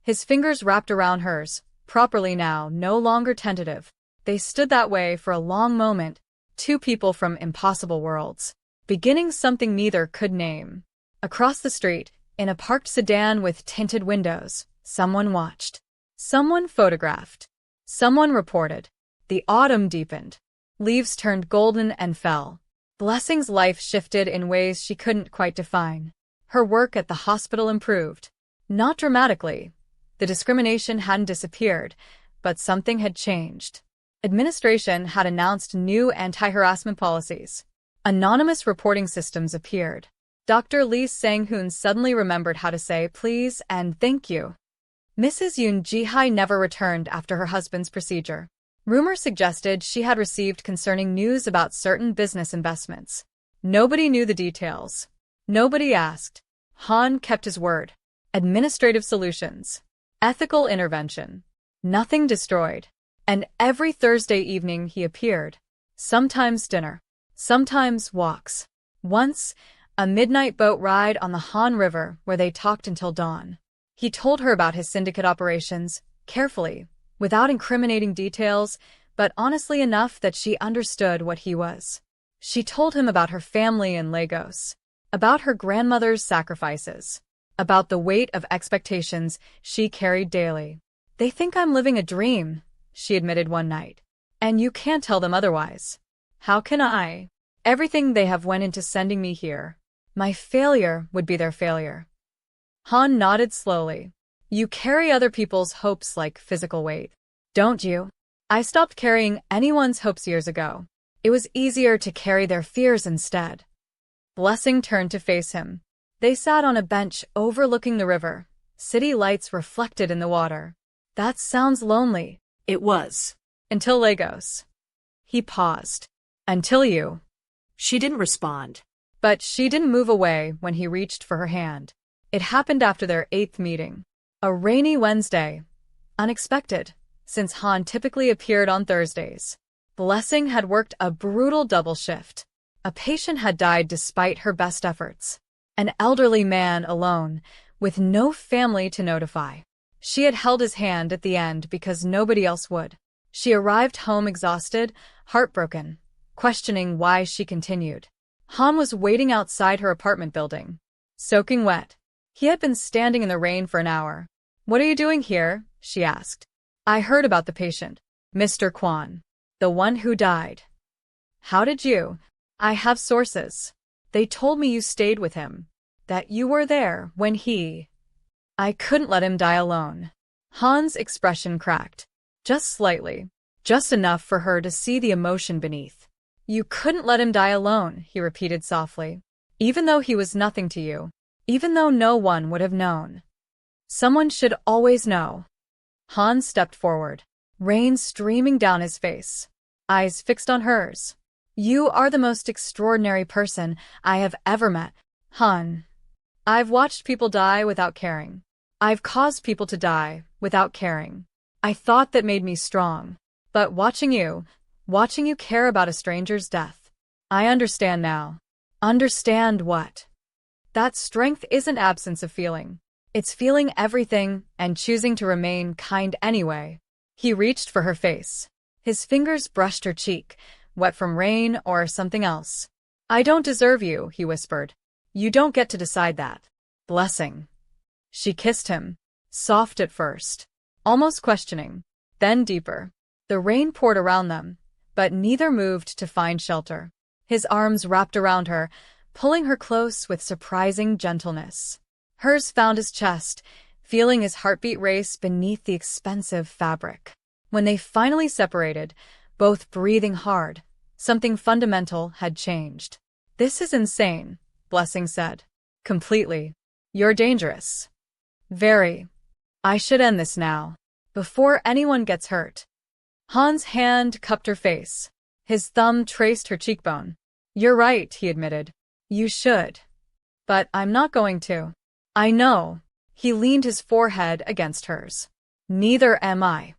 His fingers wrapped around hers, properly now, no longer tentative. They stood that way for a long moment, two people from impossible worlds, beginning something neither could name. Across the street, in a parked sedan with tinted windows, someone watched. Someone photographed. Someone reported. The autumn deepened. Leaves turned golden and fell. Blessing's life shifted in ways she couldn't quite define. Her work at the hospital improved. Not dramatically. The discrimination hadn't disappeared, but something had changed. Administration had announced new anti-harassment policies. Anonymous reporting systems appeared. Dr. Lee Sang-hoon suddenly remembered how to say please and thank you. Mrs. Yoon Ji-hai never returned after her husband's procedure. Rumors suggested she had received concerning news about certain business investments. Nobody knew the details. Nobody asked. Han kept his word. Administrative solutions. Ethical intervention. Nothing destroyed. And every Thursday evening he appeared. Sometimes dinner. Sometimes walks. Once, a midnight boat ride on the Han River where they talked until dawn. He told her about his syndicate operations, carefully, without incriminating details, but honestly enough that she understood what he was. She told him about her family in Lagos, about her grandmother's sacrifices, about the weight of expectations she carried daily. They think I'm living a dream, she admitted one night. And you can't tell them otherwise. How can I? Everything they have went into sending me here. My failure would be their failure. Han nodded slowly. You carry other people's hopes like physical weight, don't you? I stopped carrying anyone's hopes years ago. It was easier to carry their fears instead. Blessing turned to face him. They sat on a bench overlooking the river. City lights reflected in the water. That sounds lonely. It was. Until Lagos. He paused. Until you. She didn't respond. But she didn't move away when he reached for her hand. It happened after their 8th meeting. A rainy Wednesday. Unexpected, since Han typically appeared on Thursdays. Blessing had worked a brutal double shift. A patient had died despite her best efforts. An elderly man alone, with no family to notify. She had held his hand at the end because nobody else would. She arrived home exhausted, heartbroken, questioning why she continued. Han was waiting outside her apartment building, soaking wet. He had been standing in the rain for an hour. "What are you doing here?" she asked. "I heard about the patient, Mr. Kwan. The one who died." "How did you?" "I have sources. They told me you stayed with him, that you were there when he—" "I couldn't let him die alone." Han's expression cracked. Just slightly. Just enough for her to see the emotion beneath. "You couldn't let him die alone," he repeated softly. "Even though he was nothing to you. Even though no one would have known. Someone should always know." Han stepped forward, rain streaming down his face, eyes fixed on hers. "You are the most extraordinary person I have ever met, Han. I've watched people die without caring. I've caused people to die without caring. I thought that made me strong. But watching you care about a stranger's death. I understand now." "Understand what?" "That strength isn't absence of feeling. It's feeling everything and choosing to remain kind anyway." He reached for her face. His fingers brushed her cheek, wet from rain or something else. "I don't deserve you," he whispered. "You don't get to decide that." "Blessing." She kissed him, soft at first, almost questioning, then deeper. The rain poured around them, but neither moved to find shelter. His arms wrapped around her, pulling her close with surprising gentleness. Hers found his chest, feeling his heartbeat race beneath the expensive fabric. When they finally separated, both breathing hard, something fundamental had changed. "This is insane," Blessing said. "Completely. You're dangerous." "Very. I should end this now, before anyone gets hurt." Han's hand cupped her face. His thumb traced her cheekbone. "You're right," he admitted. "You should. But I'm not going to." "I know." He leaned his forehead against hers. "Neither am I."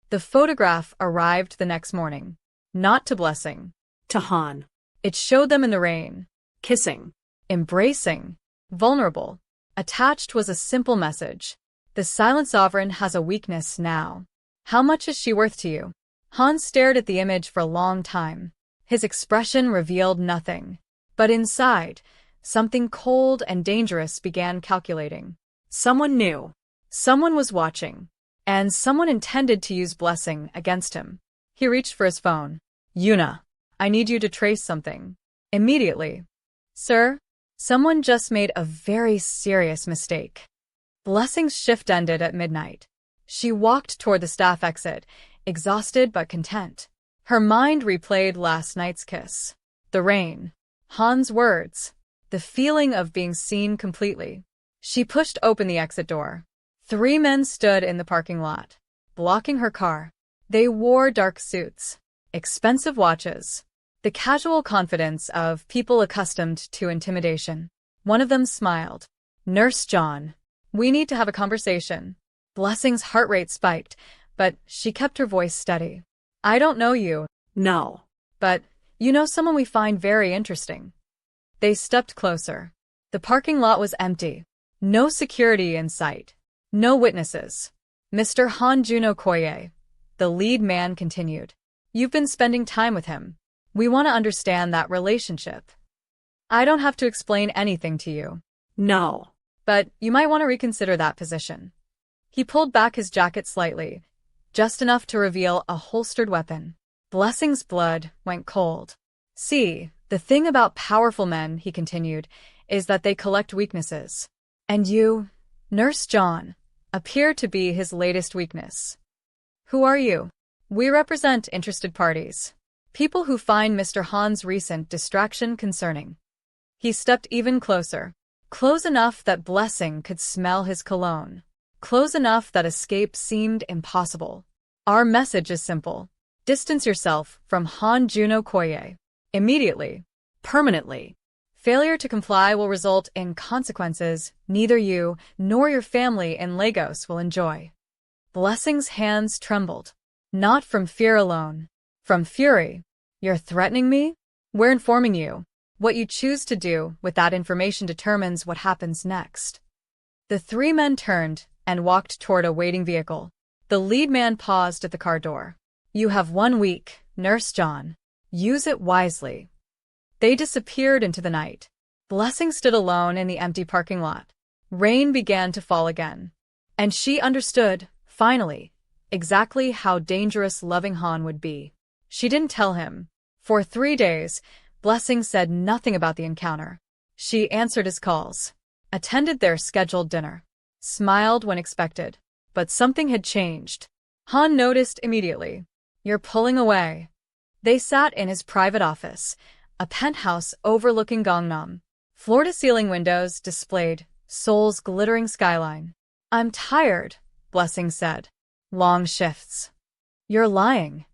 The photograph arrived the next morning. Not to Blessing. To Han. It showed them in the rain. Kissing. Embracing. Vulnerable. Attached was a simple message. "The silent sovereign has a weakness now. How much is she worth to you?" Han stared at the image for a long time. His expression revealed nothing. But inside, something cold and dangerous began calculating. Someone knew. Someone was watching. And someone intended to use Blessing against him. He reached for his phone. "Yuna, I need you to trace something. Immediately." "Sir?" "Someone just made a very serious mistake." Blessing's shift ended at midnight. She walked toward the staff exit, exhausted but content. Her mind replayed last night's kiss. The rain. Han's words. The feeling of being seen completely. She pushed open the exit door. 3 men stood in the parking lot, blocking her car. They wore dark suits, expensive watches, the casual confidence of people accustomed to intimidation. One of them smiled. "Nurse John, we need to have a conversation." Blessing's heart rate spiked, but she kept her voice steady. "I don't know you." "No. "But you know someone we find very interesting." They stepped closer. The parking lot was empty. No security in sight. No witnesses. "Mr. Han Juno Koye," the lead man continued. "You've been spending time with him. We want to understand that relationship. I don't have to explain anything to you." "No. "But you might want to reconsider that position." He pulled back his jacket slightly, just enough to reveal a holstered weapon. Blessing's blood went cold. "See, the thing about powerful men," he continued, "is that they collect weaknesses. And you, Nurse John, appear to be his latest weakness." "Who are you?" "We represent interested parties. People who find Mr. Han's recent distraction concerning." He stepped even closer. Close enough that Blessing could smell his cologne. Close enough that escape seemed impossible. "Our message is simple. Distance yourself from Han Juno Koye. Immediately. Permanently. Failure to comply will result in consequences neither you nor your family in Lagos will enjoy." Blessing's hands trembled. Not from fear alone. From fury. "You're threatening me?" "We're informing you. What you choose to do with that information determines what happens next." The 3 men turned and walked toward a waiting vehicle. The lead man paused at the car door. You have 1 week, Nurse John. Use it wisely. They disappeared into the night. Blessing stood alone in the empty parking lot. Rain began to fall again. And she understood, finally, exactly how dangerous loving Han would be. She didn't tell him. For 3 days, Blessing said nothing about the encounter. She answered his calls, attended their scheduled dinner, smiled when expected. But something had changed. Han noticed immediately. You're pulling away. They sat in his private office, a penthouse overlooking Gangnam. Floor-to-ceiling windows displayed Seoul's glittering skyline. I'm tired, Blessing said. Long shifts. You're lying.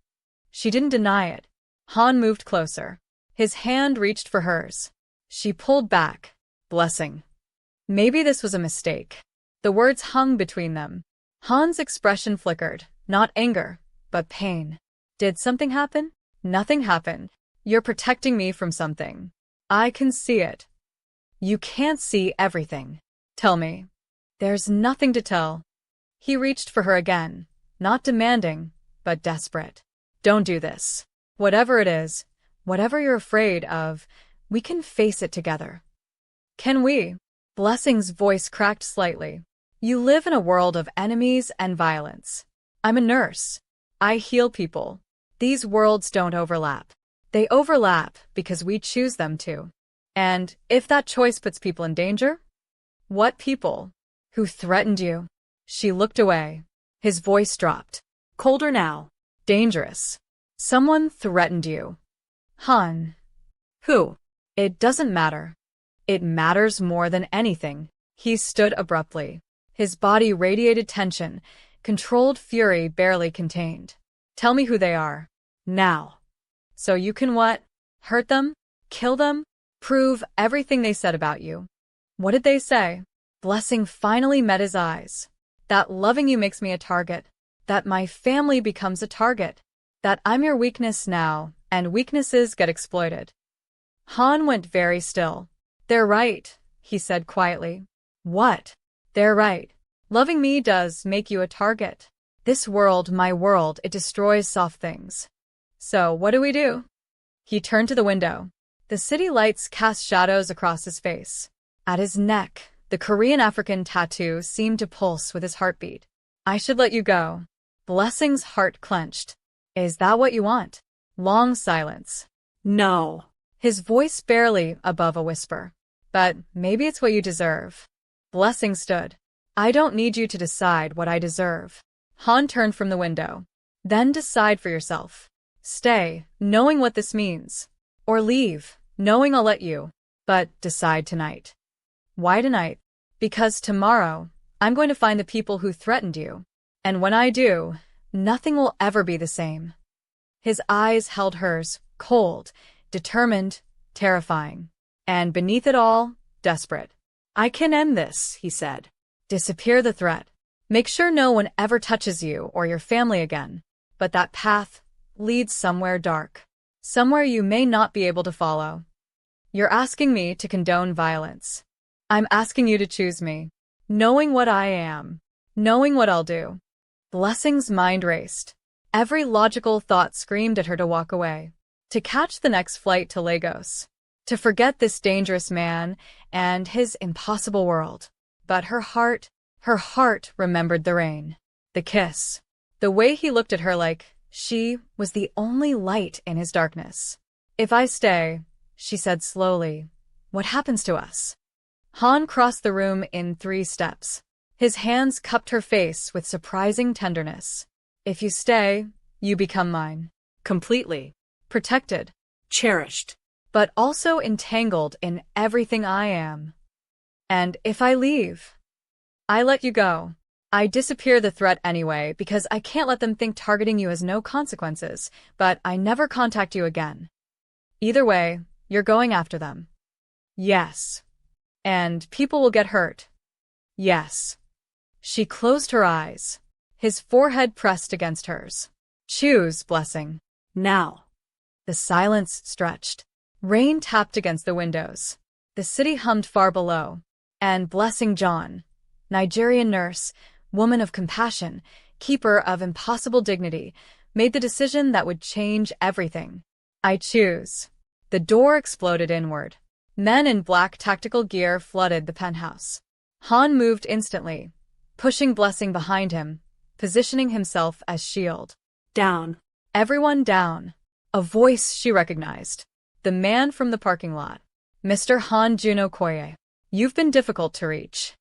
She didn't deny it. Han moved closer. His hand reached for hers. She pulled back. Blessing. Maybe this was a mistake. The words hung between them. Han's expression flickered, not anger, but pain. Did something happen? Nothing happened. You're protecting me from something. I can see it. You can't see everything. Tell me. There's nothing to tell. He reached for her again, not demanding, but desperate. Don't do this. Whatever it is, whatever you're afraid of, we can face it together. Can we? Blessing's voice cracked slightly. You live in a world of enemies and violence. I'm a nurse. I heal people. These worlds don't overlap. They overlap because we choose them to. And if that choice puts people in danger? What people? Who threatened you? She looked away. His voice dropped. Colder now. Dangerous. Someone threatened you. Han. Who? It doesn't matter. It matters more than anything. He stood abruptly. His body radiated tension, controlled fury barely contained. Tell me who they are. Now. So you can what? Hurt them? Kill them? Prove everything they said about you. What did they say? Blessing finally met his eyes. That loving you makes me a target. That my family becomes a target. That I'm your weakness now, and weaknesses get exploited. Han went very still. They're right, he said quietly. What? They're right. Loving me does make you a target. This world, my world, it destroys soft things. So what do we do? He turned to the window. The city lights cast shadows across his face. At his neck, the Korean African tattoo seemed to pulse with his heartbeat. I should let you go. Blessing's heart clenched. Is that what you want? Long silence. No. His voice barely above a whisper. But maybe it's what you deserve. Blessing stood. I don't need you to decide what I deserve. Han turned from the window. Then decide for yourself. Stay, knowing what this means. Or leave, knowing I'll let you. But decide tonight. Why tonight? Because tomorrow, I'm going to find the people who threatened you. And when I do, nothing will ever be the same. His eyes held hers, cold, determined, terrifying. And beneath it all, desperate. I can end this, he said. Disappear the threat. Make sure no one ever touches you or your family again. But that path leads somewhere dark. Somewhere you may not be able to follow. You're asking me to condone violence. I'm asking you to choose me. Knowing what I am. Knowing what I'll do. Blessing's mind raced. Every logical thought screamed at her to walk away. To catch the next flight to Lagos. To forget this dangerous man and his impossible world. But her heart remembered the rain. The kiss. The way he looked at her like she was the only light in his darkness. If I stay, she said slowly, what happens to us? Han crossed the room in 3 steps. His hands cupped her face with surprising tenderness. If you stay, you become mine. Completely. Protected. Cherished. But also entangled in everything I am. And if I leave, I let you go. I disappear the threat anyway because I can't let them think targeting you has no consequences, but I never contact you again. Either way, you're going after them. Yes. And people will get hurt. Yes. She closed her eyes. His forehead pressed against hers. Choose, Blessing. Now. The silence stretched. Rain tapped against the windows. The city hummed far below. And Blessing John, Nigerian nurse, woman of compassion, keeper of impossible dignity, Made the decision that would change everything. I choose. The door exploded inward. Men in black tactical gear flooded the penthouse. Han moved instantly, pushing Blessing behind him, positioning himself as shield. Down. Everyone down. A voice she recognized. The man from the parking lot. Mr. Han Juno Koye. You've been difficult to reach.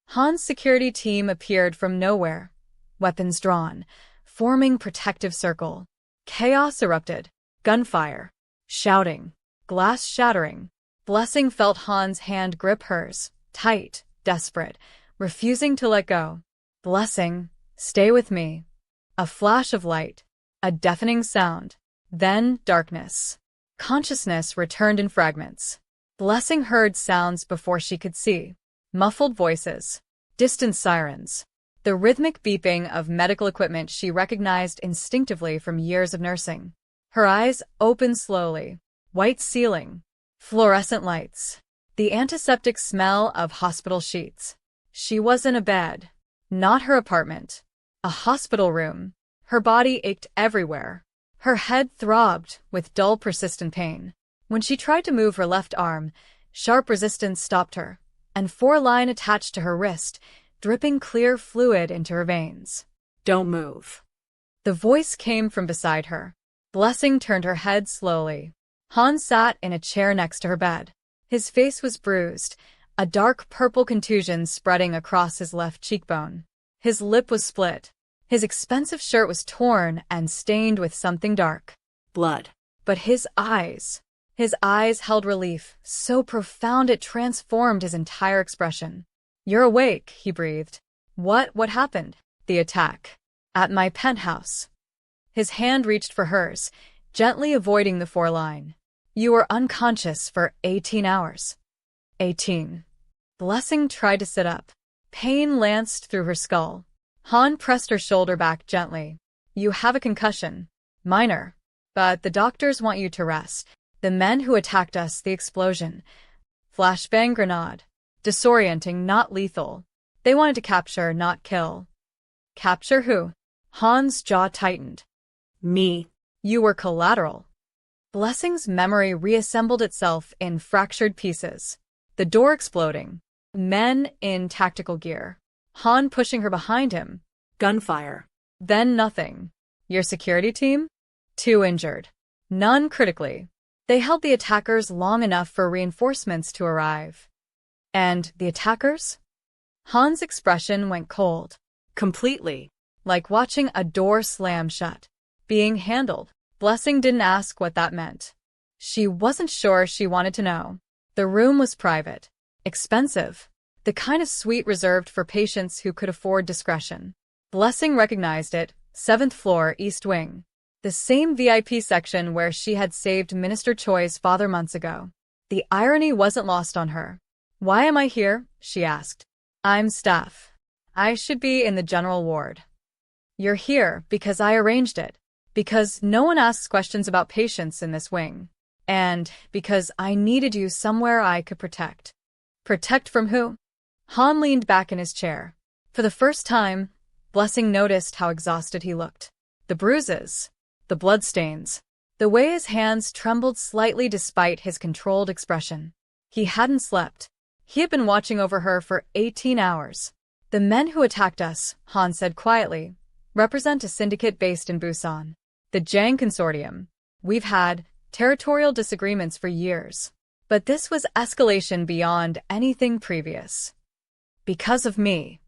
Han's security team appeared from nowhere, weapons drawn, forming protective circle. Chaos erupted. Gunfire. Shouting. Glass shattering. Blessing felt Han's hand grip hers, tight, desperate, refusing to let go. Blessing, stay with me. A flash of light. A deafening sound. Then darkness. Consciousness returned in fragments. Blessing heard sounds before she could see. Muffled voices. Distant sirens. The rhythmic beeping of medical equipment she recognized instinctively from years of nursing. Her eyes opened slowly. White ceiling. Fluorescent lights. The antiseptic smell of hospital sheets. She was in a bed. Not her apartment. A hospital room. Her body ached everywhere. Her head throbbed with dull, persistent pain. When she tried to move her left arm, sharp resistance stopped her, and 4-line attached to her wrist, dripping clear fluid into her veins. Don't move. The voice came from beside her. Blessing turned her head slowly. Han sat in a chair next to her bed. His face was bruised, a dark purple contusion spreading across his left cheekbone. His lip was split. His expensive shirt was torn and stained with something dark. Blood. But his eyes held relief, so profound it transformed his entire expression. You're awake, he breathed. What happened? The attack. At my penthouse. His hand reached for hers, gently avoiding the 4-line. You were unconscious for 18 hours. 18. Blessing tried to sit up. Pain lanced through her skull. Han pressed her shoulder back gently. You have a concussion. Minor. But the doctors want you to rest. The men who attacked us, the explosion. Flashbang grenade. Disorienting, not lethal. They wanted to capture, not kill. Capture who? Han's jaw tightened. Me. You were collateral. Blessing's memory reassembled itself in fractured pieces. The door exploding. Men in tactical gear. Han pushing her behind him. Gunfire. Then nothing. Your security team? 2 injured. None critically. They held the attackers long enough for reinforcements to arrive. And the attackers? Han's expression went cold. Completely. Like watching a door slam shut. Being handled. Blessing didn't ask what that meant. She wasn't sure she wanted to know. The room was private. Expensive. The kind of suite reserved for patients who could afford discretion. Blessing recognized it, 7th floor, East Wing. The same VIP section where she had saved Minister Choi's father months ago. The irony wasn't lost on her. Why am I here? She asked. I'm staff. I should be in the general ward. You're here because I arranged it. Because no one asks questions about patients in this wing. And because I needed you somewhere I could protect. Protect from who? Han leaned back in his chair. For the first time, Blessing noticed how exhausted he looked. The bruises. The bloodstains. The way his hands trembled slightly despite his controlled expression. He hadn't slept. He had been watching over her for 18 hours. The men who attacked us, Han said quietly, represent a syndicate based in Busan. The Jang Consortium. We've had territorial disagreements for years. But this was escalation beyond anything previous. Because of me.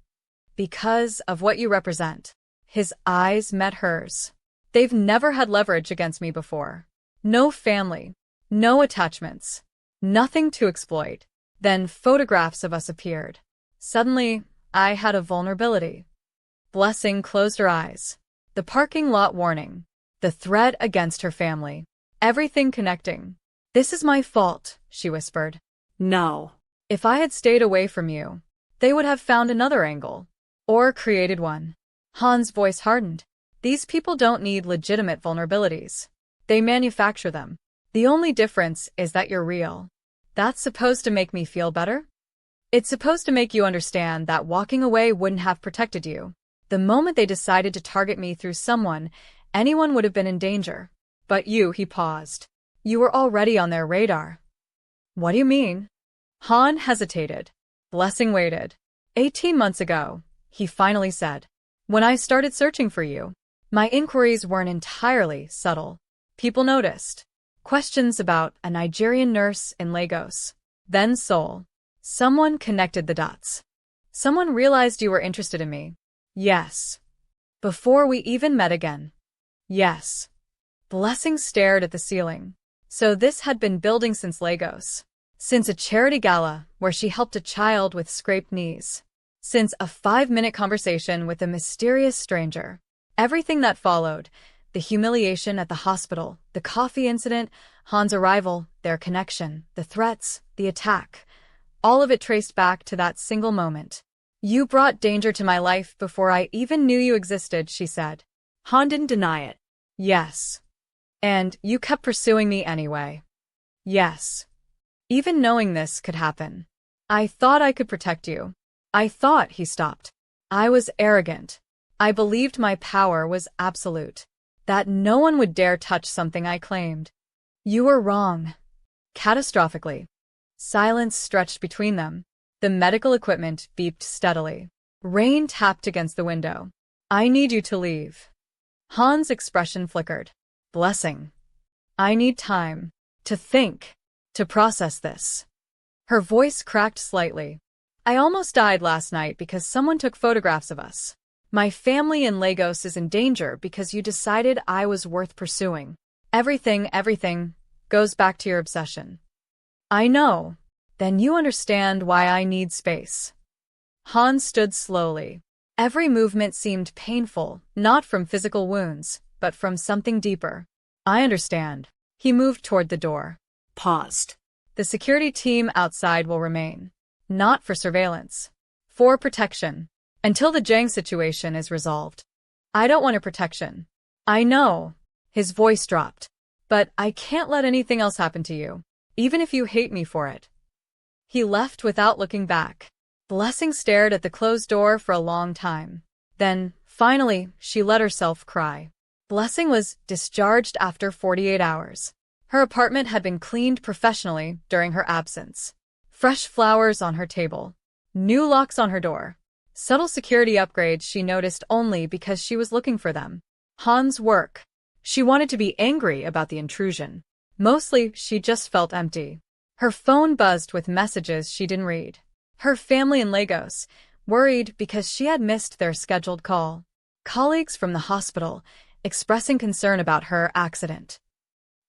Because of what you represent. His eyes met hers. They've never had leverage against me before. No family. No attachments. Nothing to exploit. Then photographs of us appeared. Suddenly, I had a vulnerability. Blessing closed her eyes. The parking lot warning. The threat against her family. Everything connecting. This is my fault, she whispered. No. If I had stayed away from you, they would have found another angle. Or created one. Han's voice hardened. These people don't need legitimate vulnerabilities. They manufacture them. The only difference is that you're real. That's supposed to make me feel better? It's supposed to make you understand that walking away wouldn't have protected you. The moment they decided to target me through someone, anyone would have been in danger. But you, he paused. You were already on their radar. What do you mean? Han hesitated. Blessing waited. 18 months ago, he finally said. When I started searching for you, my inquiries weren't entirely subtle. People noticed. Questions about a Nigerian nurse in Lagos. Then Seoul. Someone connected the dots. Someone realized you were interested in me. Yes. Before we even met again. Yes. Blessing stared at the ceiling. So this had been building since Lagos. Since a charity gala where she helped a child with scraped knees. Since a 5-minute conversation with a mysterious stranger. Everything that followed, the humiliation at the hospital, the coffee incident, Han's arrival, their connection, the threats, the attack, all of it traced back to that single moment. You brought danger to my life before I even knew you existed, she said. Han didn't deny it. Yes. And you kept pursuing me anyway. Yes. Even knowing this could happen. I thought I could protect you. I thought, he stopped. I was arrogant. I believed my power was absolute. That no one would dare touch something I claimed. You were wrong. Catastrophically. Silence stretched between them. The medical equipment beeped steadily. Rain tapped against the window. I need you to leave. Han's expression flickered. Blessing. I need time. To think. To process this. Her voice cracked slightly. I almost died last night because someone took photographs of us. My family in Lagos is in danger because you decided I was worth pursuing. Everything goes back to your obsession. I know. Then you understand why I need space. Han stood slowly. Every movement seemed painful, not from physical wounds, but from something deeper. I understand. He moved toward the door. Paused. The security team outside will remain. Not for surveillance. For protection. Until the Jang situation is resolved. I don't want your protection. I know. His voice dropped. But I can't let anything else happen to you. Even if you hate me for it. He left without looking back. Blessing stared at the closed door for a long time. Then, finally, she let herself cry. Blessing was discharged after 48 hours. Her apartment had been cleaned professionally during her absence. Fresh flowers on her table. New locks on her door. Subtle security upgrades she noticed only because she was looking for them. Han's work. She wanted to be angry about the intrusion. Mostly, she just felt empty. Her phone buzzed with messages she didn't read. Her family in Lagos, worried because she had missed their scheduled call. Colleagues from the hospital, expressing concern about her accident.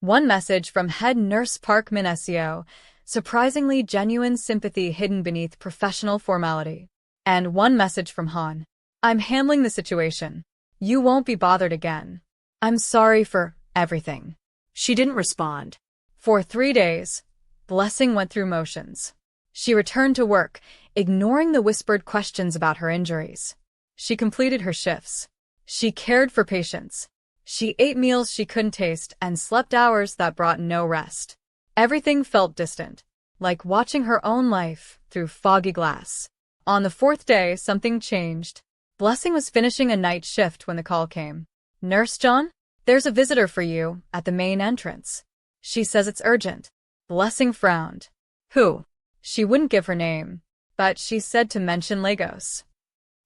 One message from head nurse Park Min-seo, surprisingly genuine sympathy hidden beneath professional formality. And one message from Han. I'm handling the situation. You won't be bothered again. I'm sorry for everything. She didn't respond. For 3 days, Blessing went through motions. She returned to work, ignoring the whispered questions about her injuries. She completed her shifts. She cared for patients. She ate meals she couldn't taste and slept hours that brought no rest. Everything felt distant, like watching her own life through foggy glass. On the 4th day, something changed. Blessing was finishing a night shift when the call came. Nurse John, there's a visitor for you at the main entrance. She says it's urgent. Blessing frowned. Who? She wouldn't give her name, but she said to mention Lagos.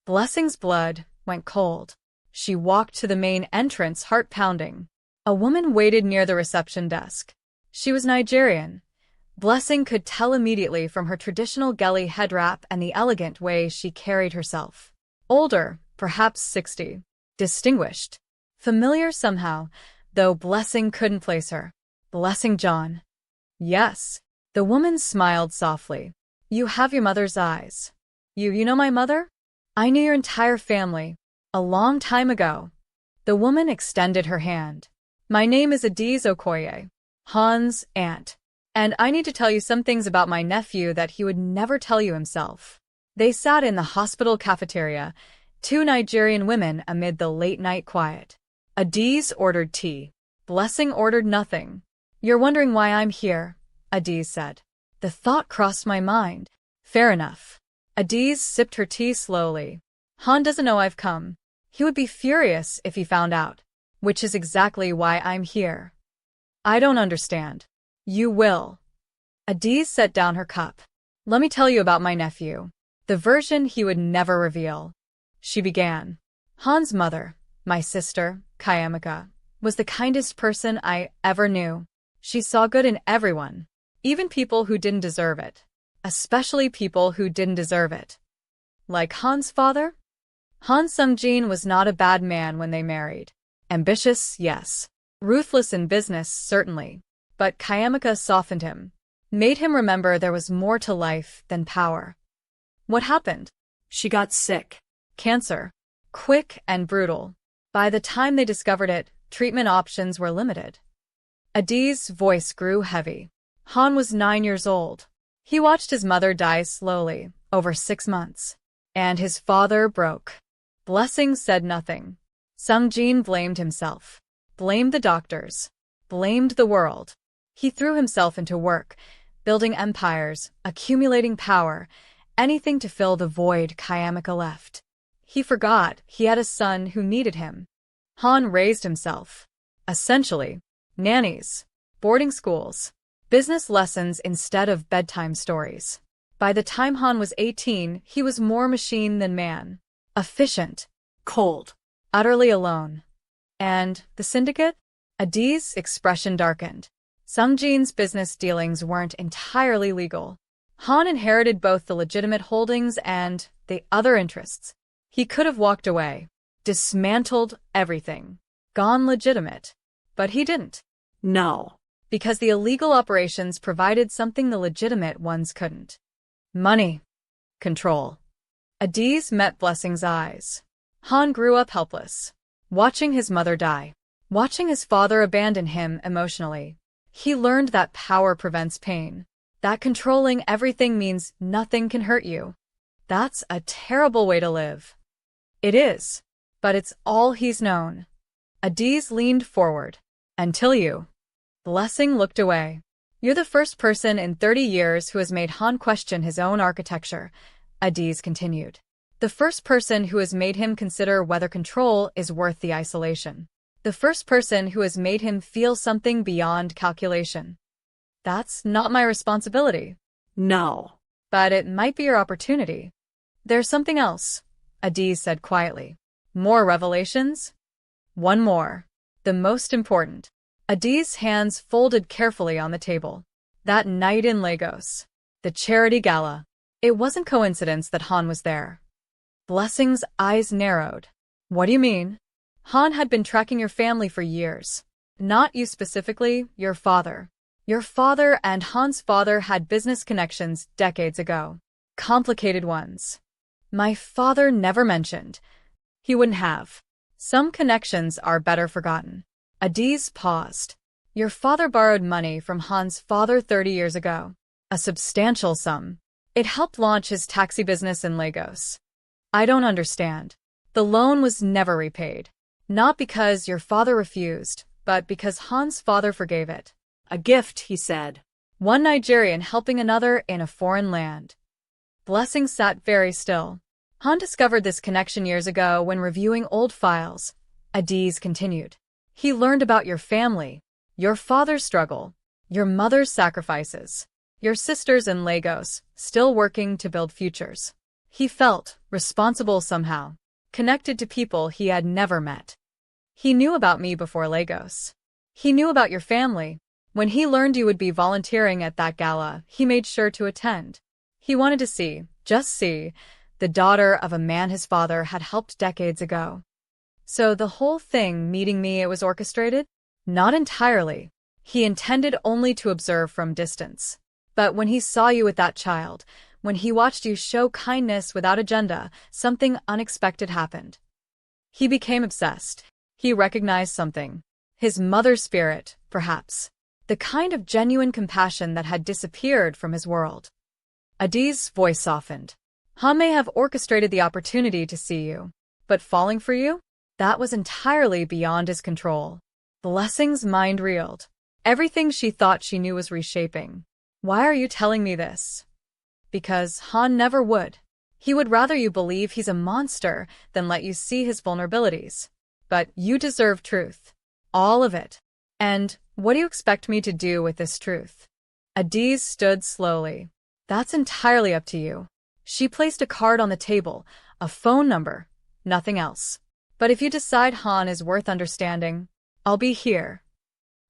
Blessing's blood went cold. She walked to the main entrance, heart pounding. A woman waited near the reception desk. She was Nigerian. Blessing could tell immediately from her traditional gele head wrap and the elegant way she carried herself. Older, perhaps 60. Distinguished. Familiar somehow, though Blessing couldn't place her. Blessing John. Yes. The woman smiled softly. You have your mother's eyes. You know my mother? I knew your entire family. A long time ago. The woman extended her hand. My name is Adiz Okoye, Han's aunt. And I need to tell you some things about my nephew that he would never tell you himself. They sat in the hospital cafeteria, 2 Nigerian women amid the late-night quiet. Adiz ordered tea. Blessing ordered nothing. You're wondering why I'm here, Adiz said. The thought crossed my mind. Fair enough. Adiz sipped her tea slowly. Han doesn't know I've come. He would be furious if he found out. which is exactly why I'm here. I don't understand. You will. Adiz set down her cup. Let me tell you about my nephew. The version he would never reveal. She began. Han's mother, my sister, Kayamika, was the kindest person I ever knew. She saw good in everyone, even people who didn't deserve it. Especially people who didn't deserve it. Like Han's father? Han Sung-jin was not a bad man when they married. Ambitious, yes. Ruthless in business, certainly. But Kayamika softened him, made him remember there was more to life than power. What happened? She got sick. Cancer. Quick and brutal. By the time they discovered it, treatment options were limited. Adiz's voice grew heavy. Han was 9 years old. He watched his mother die slowly, over 6 months. And his father broke. Blessing said nothing. Sung-jin blamed himself. Blamed the doctors. Blamed the world. He threw himself into work, building empires, accumulating power, anything to fill the void Kayamika left. He forgot he had a son who needed him. Han raised himself. Essentially, nannies, boarding schools, business lessons instead of bedtime stories. By the time Han was 18, he was more machine than man. Efficient. Cold. Utterly alone. And the syndicate? Adiz's expression darkened. Sung-jin's business dealings weren't entirely legal. Han inherited both the legitimate holdings and the other interests. He could have walked away, dismantled everything, gone legitimate. But he didn't. No. Because the illegal operations provided something the legitimate ones couldn't. Money. Control. Adiz met Blessing's eyes. Han grew up helpless, watching his mother die, watching his father abandon him emotionally. He learned that power prevents pain, that controlling everything means nothing can hurt you. That's a terrible way to live. It is, but it's all he's known. Adiz leaned forward. Until you. Blessing looked away. You're the first person in 30 years who has made Han question his own architecture, Adiz continued. The first person who has made him consider whether control is worth the isolation. The first person who has made him feel something beyond calculation. That's not my responsibility. No. But it might be your opportunity. There's something else, Adiz said quietly. More revelations? One more. The most important. Adiz's hands folded carefully on the table. That night in Lagos. The charity gala. It wasn't coincidence that Han was there. Blessing's eyes narrowed. What do you mean? Han had been tracking your family for years. Not you specifically, your father. Your father and Han's father had business connections decades ago. Complicated ones. My father never mentioned. He wouldn't have. Some connections are better forgotten. Adiz paused. Your father borrowed money from Han's father 30 years ago. A substantial sum. It helped launch his taxi business in Lagos. I don't understand. The loan was never repaid. Not because your father refused, but because Han's father forgave it. A gift, he said. One Nigerian helping another in a foreign land. Blessing sat very still. Han discovered this connection years ago when reviewing old files. Adiz continued. He learned about your family, your father's struggle, your mother's sacrifices, your sisters in Lagos, still working to build futures. He felt responsible somehow, connected to people he had never met. He knew about me before Lagos. He knew about your family. When he learned you would be volunteering at that gala, he made sure to attend. He wanted to see, just see, the daughter of a man his father had helped decades ago. So the whole thing meeting me, it was orchestrated? Not entirely. He intended only to observe from distance. But when he saw you with that child, when he watched you show kindness without agenda, something unexpected happened. He became obsessed. He recognized something. His mother's spirit, perhaps. The kind of genuine compassion that had disappeared from his world. Adiz's voice softened. Han may have orchestrated the opportunity to see you. But falling for you? That was entirely beyond his control. Blessing's mind reeled. Everything she thought she knew was reshaping. Why are you telling me this? Because Han never would. He would rather you believe he's a monster than let you see his vulnerabilities. but you deserve truth. All of it. And what do you expect me to do with this truth? Adiz stood slowly. That's entirely up to you. She placed a card on the table, a phone number, nothing else. But if you decide Han is worth understanding, I'll be here.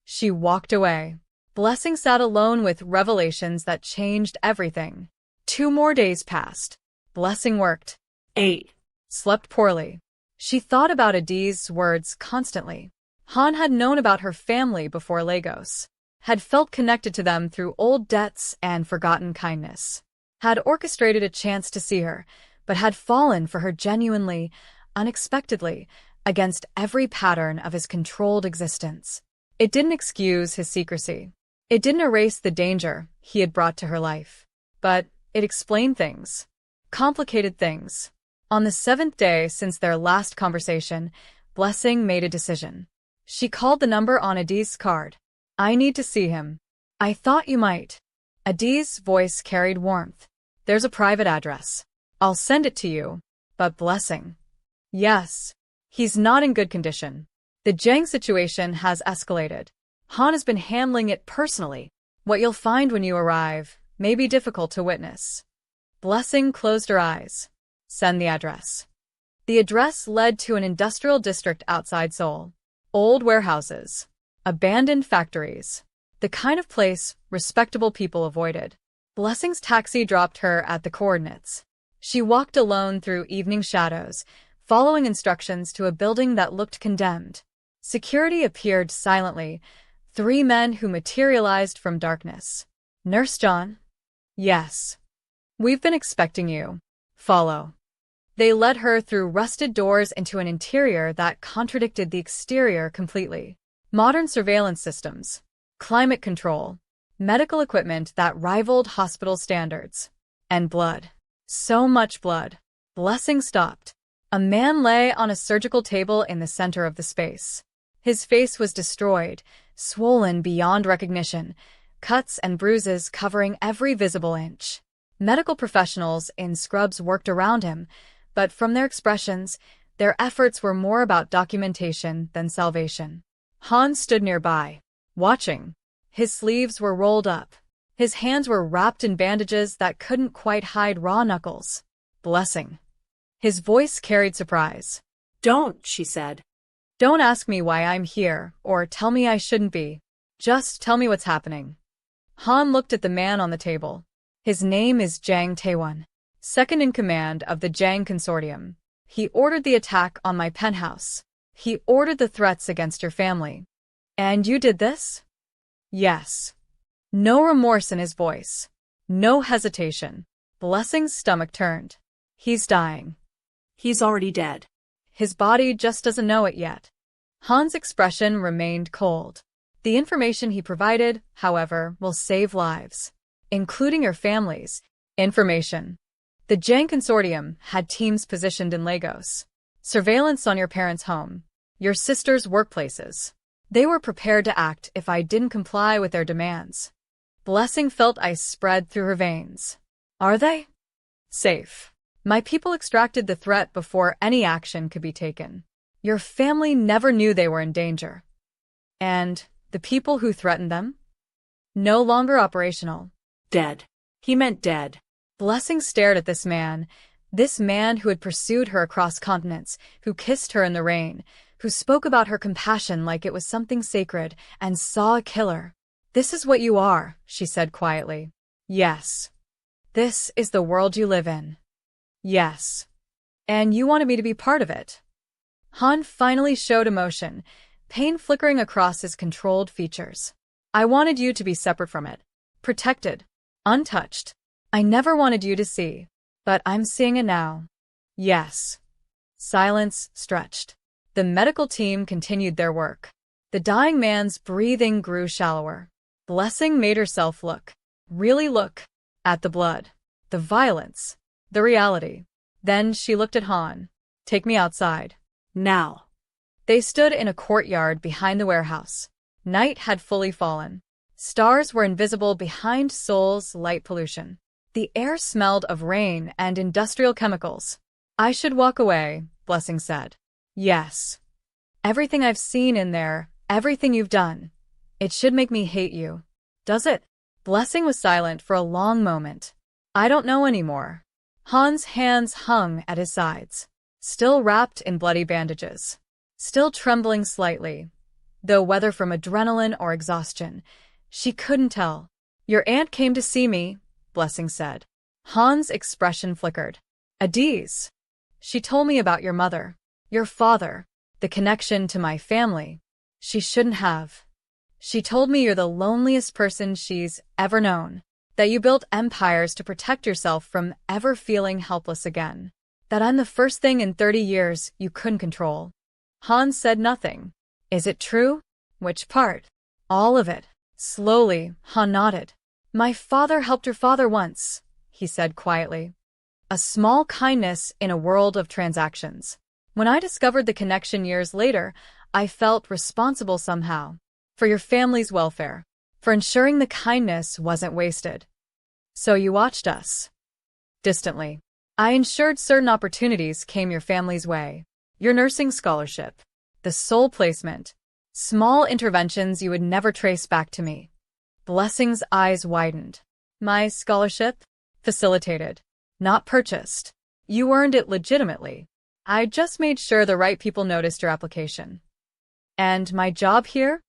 She walked away. Blessing sat alone with revelations that changed everything. 2 more days passed. Blessing worked. 8. Slept poorly. She thought about Adiz's words constantly. Han had known about her family before Lagos, had felt connected to them through old debts and forgotten kindness, had orchestrated a chance to see her, but had fallen for her genuinely, unexpectedly, against every pattern of his controlled existence. It didn't excuse his secrecy. It didn't erase the danger he had brought to her life. But it explained things. Complicated things. On the 7th day since their last conversation, Blessing made a decision. She called the number on Adiz's card. I need to see him. I thought you might. Adiz's voice carried warmth. There's a private address. I'll send it to you. But Blessing. Yes. He's not in good condition. The Jang situation has escalated. Han has been handling it personally. What you'll find when you arrive may be difficult to witness. Blessing closed her eyes. Send the address. The address led to an industrial district outside Seoul. Old warehouses. Abandoned factories. The kind of place respectable people avoided. Blessing's taxi dropped her at the coordinates. She walked alone through evening shadows, following instructions to a building that looked condemned. Security appeared silently, 3 men who materialized from darkness. Nurse John? Yes. We've been expecting you. Follow. They led her through rusted doors into an interior that contradicted the exterior completely. Modern surveillance systems, climate control, medical equipment that rivaled hospital standards. And blood. So much blood. Blessing stopped. A man lay on a surgical table in the center of the space. His face was destroyed, swollen beyond recognition, cuts and bruises covering every visible inch. Medical professionals in scrubs worked around him, but from their expressions, their efforts were more about documentation than salvation. Han stood nearby, watching. His sleeves were rolled up. His hands were wrapped in bandages that couldn't quite hide raw knuckles. Blessing. His voice carried surprise. Don't, she said. Don't ask me why I'm here, or tell me I shouldn't be. Just tell me what's happening. Han looked at the man on the table. His name is Jang Taewon, second in command of the Jang Consortium. He ordered the attack on my penthouse. He ordered the threats against your family. And you did this? Yes. No remorse in his voice. No hesitation. Blessing's stomach turned. He's dying. He's already dead. His body just doesn't know it yet. Han's expression remained cold. The information he provided, however, will save lives, including your family's. Information. The Jang Consortium had teams positioned in Lagos. Surveillance on your parents' home, your sister's workplaces. They were prepared to act if I didn't comply with their demands. Blessing felt ice spread through her veins. Are they? Safe. My people extracted the threat before any action could be taken. Your family never knew they were in danger. And the people who threatened them? No longer operational. Dead. He meant dead. Blessing stared at this man who had pursued her across continents, who kissed her in the rain, who spoke about her compassion like it was something sacred, and saw a killer. This is what you are, she said quietly. Yes. This is the world you live in. Yes. And you wanted me to be part of it. Han finally showed emotion, pain flickering across his controlled features. I wanted you to be separate from it. Protected. Untouched. I never wanted you to see. But I'm seeing it now. Yes. Silence stretched. The medical team continued their work. The dying man's breathing grew shallower. Blessing made herself look. Really look. At the blood. The violence. The reality. Then she looked at Han. Take me outside. Now. They stood in a courtyard behind the warehouse. Night had fully fallen. Stars were invisible behind Seoul's light pollution. The air smelled of rain and industrial chemicals. I should walk away, Blessing said. Yes. Everything I've seen in there, everything you've done. It should make me hate you. Does it? Blessing was silent for a long moment. I don't know anymore. Han's hands hung at his sides, still wrapped in bloody bandages, still trembling slightly, though whether from adrenaline or exhaustion, she couldn't tell. Your aunt came to see me, Blessing said. Han's expression flickered. Adiz. She told me about your mother, your father, the connection to my family. She shouldn't have. She told me you're the loneliest person she's ever known, that you built empires to protect yourself from ever feeling helpless again, that I'm the first thing in 30 years you couldn't control. Han said nothing. Is it true? Which part? All of it. Slowly, Han nodded. My father helped your father once, he said quietly. A small kindness in a world of transactions. When I discovered the connection years later, I felt responsible somehow. For your family's welfare. For ensuring the kindness wasn't wasted. So you watched us. Distantly. I ensured certain opportunities came your family's way. Your nursing scholarship. The Seoul placement. Small interventions you would never trace back to me. Blessing's eyes widened. My scholarship? Facilitated. Not purchased. You earned it legitimately. I just made sure the right people noticed your application. And my job here?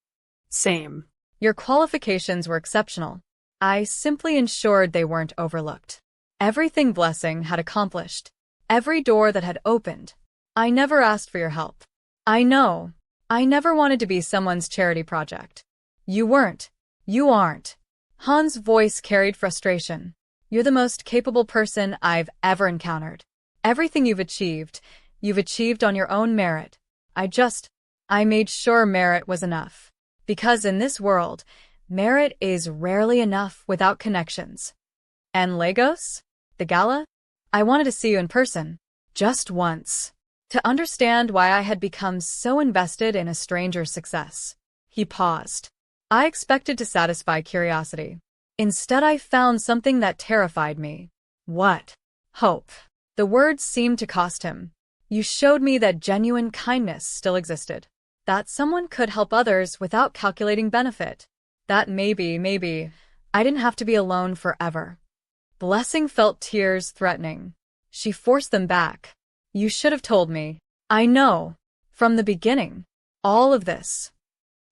Same. Your qualifications were exceptional. I simply ensured they weren't overlooked. Everything Blessing had accomplished. Every door that had opened. I never asked for your help. I know. I never wanted to be someone's charity project. You weren't. You aren't. Han's voice carried frustration. You're the most capable person I've ever encountered. Everything you've achieved on your own merit. I made sure merit was enough. Because in this world, merit is rarely enough without connections. And Lagos? The gala? I wanted to see you in person. Just once. To understand why I had become so invested in a stranger's success. He paused. I expected to satisfy curiosity. Instead, I found something that terrified me. What? Hope. The words seemed to cost him. You showed me that genuine kindness still existed. That someone could help others without calculating benefit. That maybe, I didn't have to be alone forever. Blessing felt tears threatening. She forced them back. You should have told me. I know. From the beginning. All of this.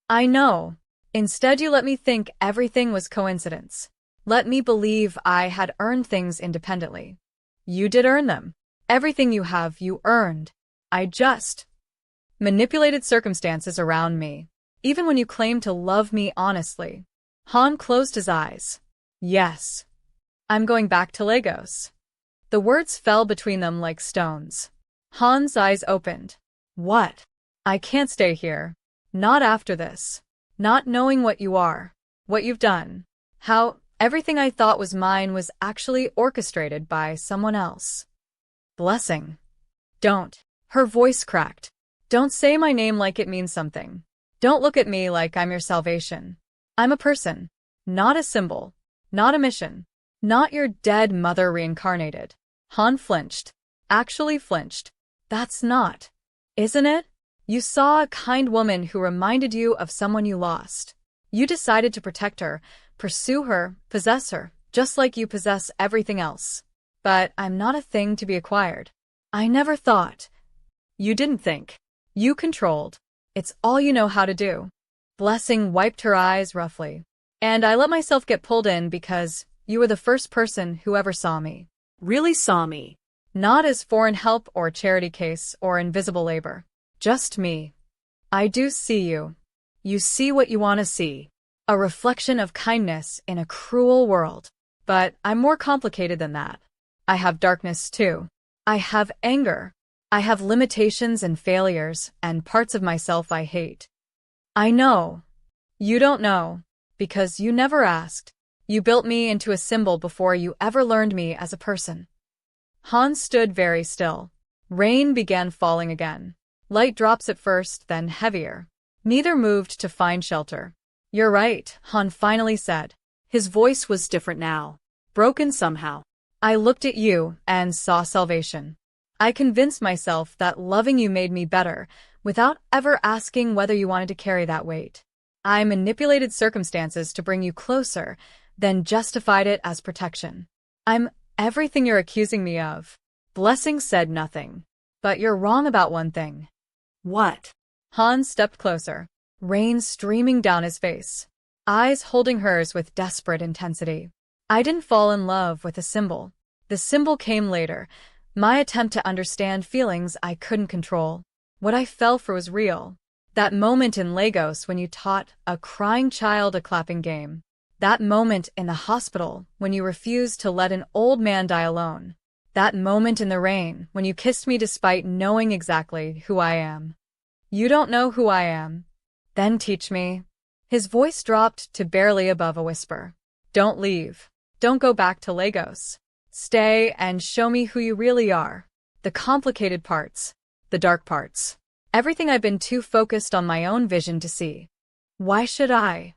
I know. Instead, you let me think everything was coincidence. Let me believe I had earned things independently. You did earn them. Everything you have, you earned. I just manipulated circumstances around me, even when you claimed to love me honestly. Han closed his eyes. Yes. I'm going back to Lagos. The words fell between them like stones. Han's eyes opened. What? I can't stay here. Not after this. Not knowing what you are. What you've done. How everything I thought was mine was actually orchestrated by someone else. Blessing. Don't. Her voice cracked. Don't say my name like it means something. Don't look at me like I'm your salvation. I'm a person. Not a symbol. Not a mission. Not your dead mother reincarnated. Han flinched. Actually flinched. That's not. Isn't it? You saw a kind woman who reminded you of someone you lost. You decided to protect her, pursue her, possess her, just like you possess everything else. But I'm not a thing to be acquired. I never thought. You didn't think. You controlled. It's all you know how to do. Blessing wiped her eyes roughly. And I let myself get pulled in because you were the first person who ever saw me. Really saw me. Not as foreign help or charity case or invisible labor. Just me. I do see you. You see what you want to see. A reflection of kindness in a cruel world. But I'm more complicated than that. I have darkness too. I have anger. I have limitations and failures and parts of myself I hate. I know. You don't know. Because you never asked. You built me into a symbol before you ever learned me as a person. Han stood very still. Rain began falling again. Light drops at first, then heavier. Neither moved to find shelter. You're right, Han finally said. His voice was different now. Broken somehow. I looked at you and saw salvation. I convinced myself that loving you made me better, without ever asking whether you wanted to carry that weight. I manipulated circumstances to bring you closer, then justified it as protection. I'm everything you're accusing me of. Blessing said nothing. But you're wrong about one thing. What? Hans stepped closer, rain streaming down his face, eyes holding hers with desperate intensity. I didn't fall in love with a symbol. The symbol came later, my attempt to understand feelings I couldn't control. What I fell for was real. That moment in Lagos when you taught a crying child a clapping game. That moment in the hospital when you refused to let an old man die alone. That moment in the rain when you kissed me despite knowing exactly who I am. You don't know who I am. Then teach me. His voice dropped to barely above a whisper. Don't leave. Don't go back to Lagos. Stay and show me who you really are. The complicated parts. The dark parts. Everything I've been too focused on my own vision to see. Why should I?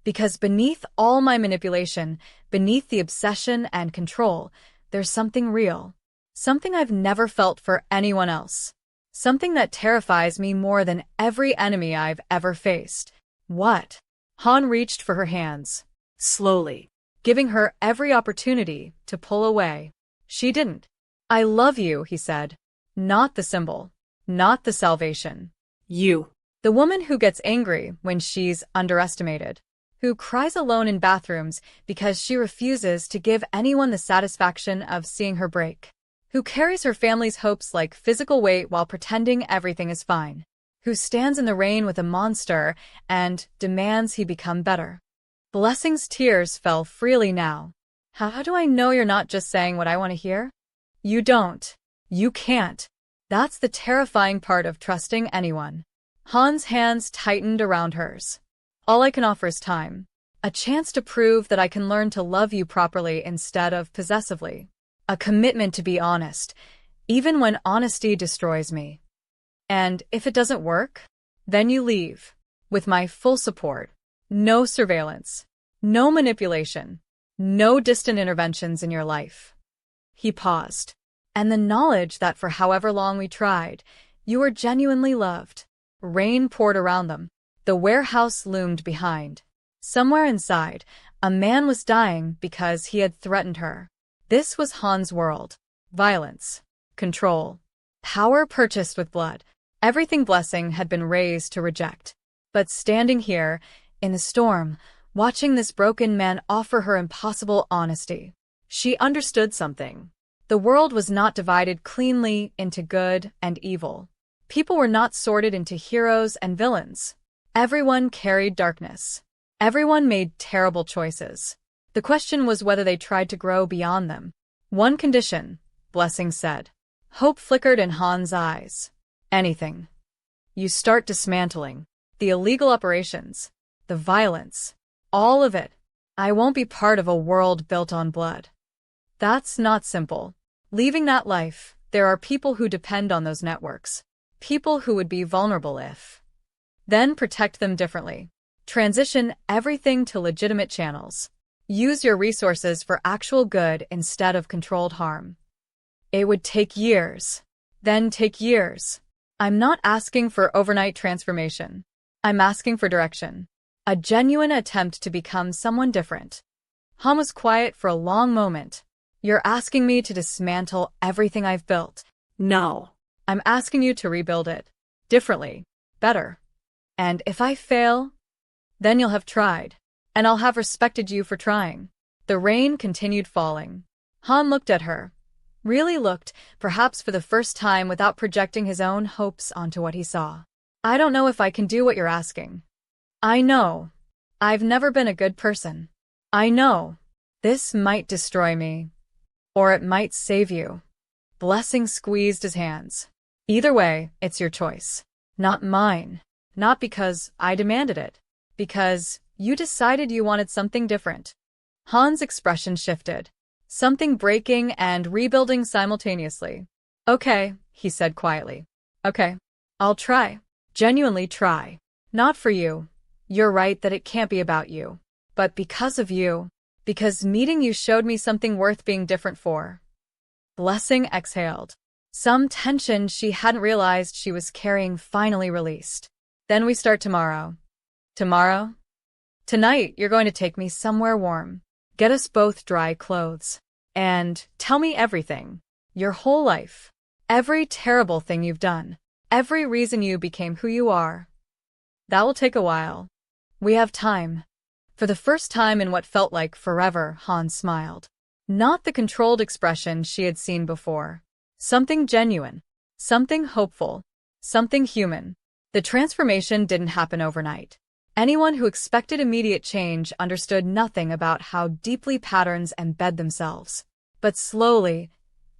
Because beneath all my manipulation, beneath the obsession and control, there's something real. Something I've never felt for anyone else. Something that terrifies me more than every enemy I've ever faced. What? Han reached for her hands. Slowly. Giving her every opportunity to pull away. She didn't. I love you, he said. Not the symbol. Not the salvation. You. The woman who gets angry when she's underestimated. Who cries alone in bathrooms because she refuses to give anyone the satisfaction of seeing her break. Who carries her family's hopes like physical weight while pretending everything is fine. Who stands in the rain with a monster and demands he become better. Blessing's tears fell freely now. How do I know you're not just saying what I want to hear? You don't. You can't. That's the terrifying part of trusting anyone. Han's hands tightened around hers. All I can offer is time. A chance to prove that I can learn to love you properly instead of possessively. A commitment to be honest, even when honesty destroys me. And if it doesn't work, then you leave. With my full support. No surveillance. No manipulation. No distant interventions in your life. He paused. And the knowledge that for however long we tried, you were genuinely loved. Rain poured around them. The warehouse loomed behind. Somewhere inside, a man was dying because he had threatened her. This was Han's world. Violence. Control. Power purchased with blood. Everything Blessing had been raised to reject. But standing here, in the storm, watching this broken man offer her impossible honesty, she understood something. The world was not divided cleanly into good and evil. People were not sorted into heroes and villains. Everyone carried darkness. Everyone made terrible choices. The question was whether they tried to grow beyond them. One condition, Blessing said. Hope flickered in Han's eyes. Anything. You start dismantling. The illegal operations. The violence. All of it. I won't be part of a world built on blood. That's not simple. Leaving that life, there are people who depend on those networks. People who would be vulnerable if. Then protect them differently. Transition everything to legitimate channels. Use your resources for actual good instead of controlled harm. It would take years. Then take years. I'm not asking for overnight transformation. I'm asking for direction. A genuine attempt to become someone different. Han was quiet for a long moment. You're asking me to dismantle everything I've built. No. I'm asking you to rebuild it. Differently. Better. And if I fail, then you'll have tried. And I'll have respected you for trying. The rain continued falling. Han looked at her. Really looked, perhaps for the first time without projecting his own hopes onto what he saw. I don't know if I can do what you're asking. I know. I've never been a good person. I know. This might destroy me. Or it might save you. Blessing squeezed his hands. Either way, it's your choice. Not mine. Not because I demanded it. Because you decided you wanted something different. Han's expression shifted. Something breaking and rebuilding simultaneously. Okay, he said quietly. Okay. I'll try. Genuinely try. Not for you. You're right that it can't be about you. But because of you. Because meeting you showed me something worth being different for. Blessing exhaled. Some tension she hadn't realized she was carrying finally released. Then we start tomorrow. Tomorrow? Tonight, you're going to take me somewhere warm. Get us both dry clothes. And tell me everything. Your whole life. Every terrible thing you've done. Every reason you became who you are. That will take a while. We have time. For the first time in what felt like forever, Han smiled. Not the controlled expression she had seen before. Something genuine. Something hopeful. Something human. The transformation didn't happen overnight. Anyone who expected immediate change understood nothing about how deeply patterns embed themselves. But slowly,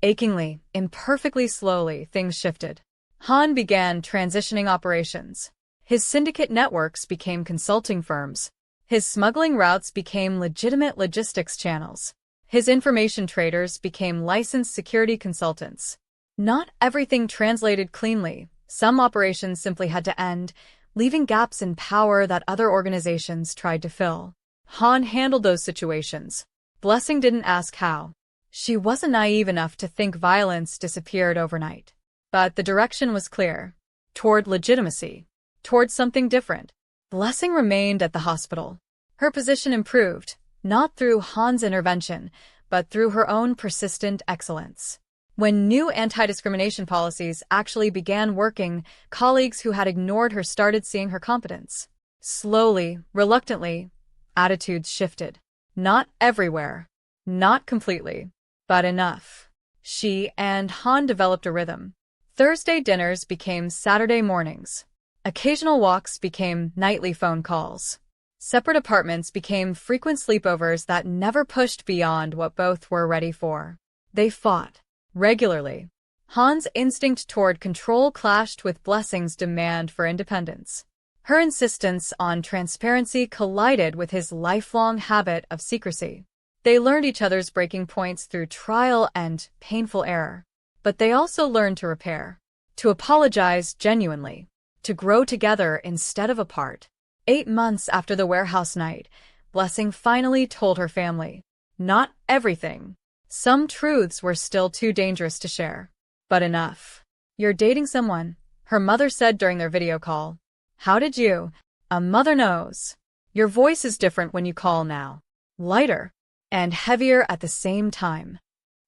achingly, imperfectly slowly, things shifted. Han began transitioning operations. His syndicate networks became consulting firms. His smuggling routes became legitimate logistics channels. His information traders became licensed security consultants. Not everything translated cleanly. Some operations simply had to end, leaving gaps in power that other organizations tried to fill. Han handled those situations. Blessing didn't ask how. She wasn't naive enough to think violence disappeared overnight. But the direction was clear. Toward legitimacy. Toward something different. Blessing remained at the hospital. Her position improved, not through Han's intervention, but through her own persistent excellence. When new anti-discrimination policies actually began working, colleagues who had ignored her started seeing her competence. Slowly, reluctantly, attitudes shifted. Not everywhere. Not completely. But enough. She and Han developed a rhythm. Thursday dinners became Saturday mornings. Occasional walks became nightly phone calls. Separate apartments became frequent sleepovers that never pushed beyond what both were ready for. They fought. Regularly. Han's instinct toward control clashed with Blessing's demand for independence. Her insistence on transparency collided with his lifelong habit of secrecy. They learned each other's breaking points through trial and painful error. But they also learned to repair. To apologize genuinely. To grow together instead of apart. 8 months after the warehouse night, Blessing finally told her family. Not everything. Some truths were still too dangerous to share. But enough. You're dating someone, her mother said during their video call. How did you? A mother knows. Your voice is different when you call now. Lighter. And heavier at the same time.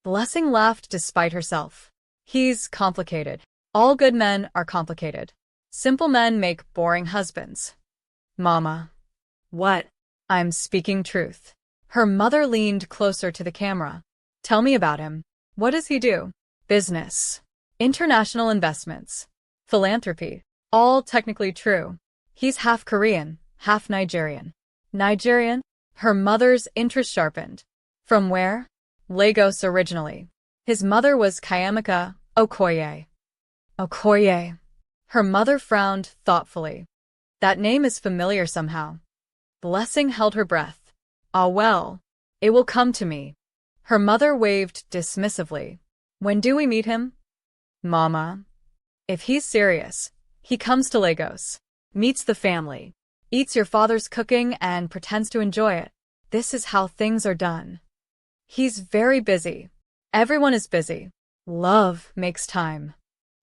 Blessing laughed despite herself. He's complicated. All good men are complicated. Simple men make boring husbands. Mama. What? I'm speaking truth. Her mother leaned closer to the camera. Tell me about him. What does he do? Business. International investments. Philanthropy. All technically true. He's half Korean, half Nigerian. Nigerian? Her mother's interest sharpened. From where? Lagos originally. His mother was Kayamika Okoye. Okoye. Her mother frowned thoughtfully. That name is familiar somehow. Blessing held her breath. Ah well. It will come to me. Her mother waved dismissively. When do we meet him? Mama. If he's serious, he comes to Lagos. Meets the family. Eats your father's cooking and pretends to enjoy it. This is how things are done. He's very busy. Everyone is busy. Love makes time.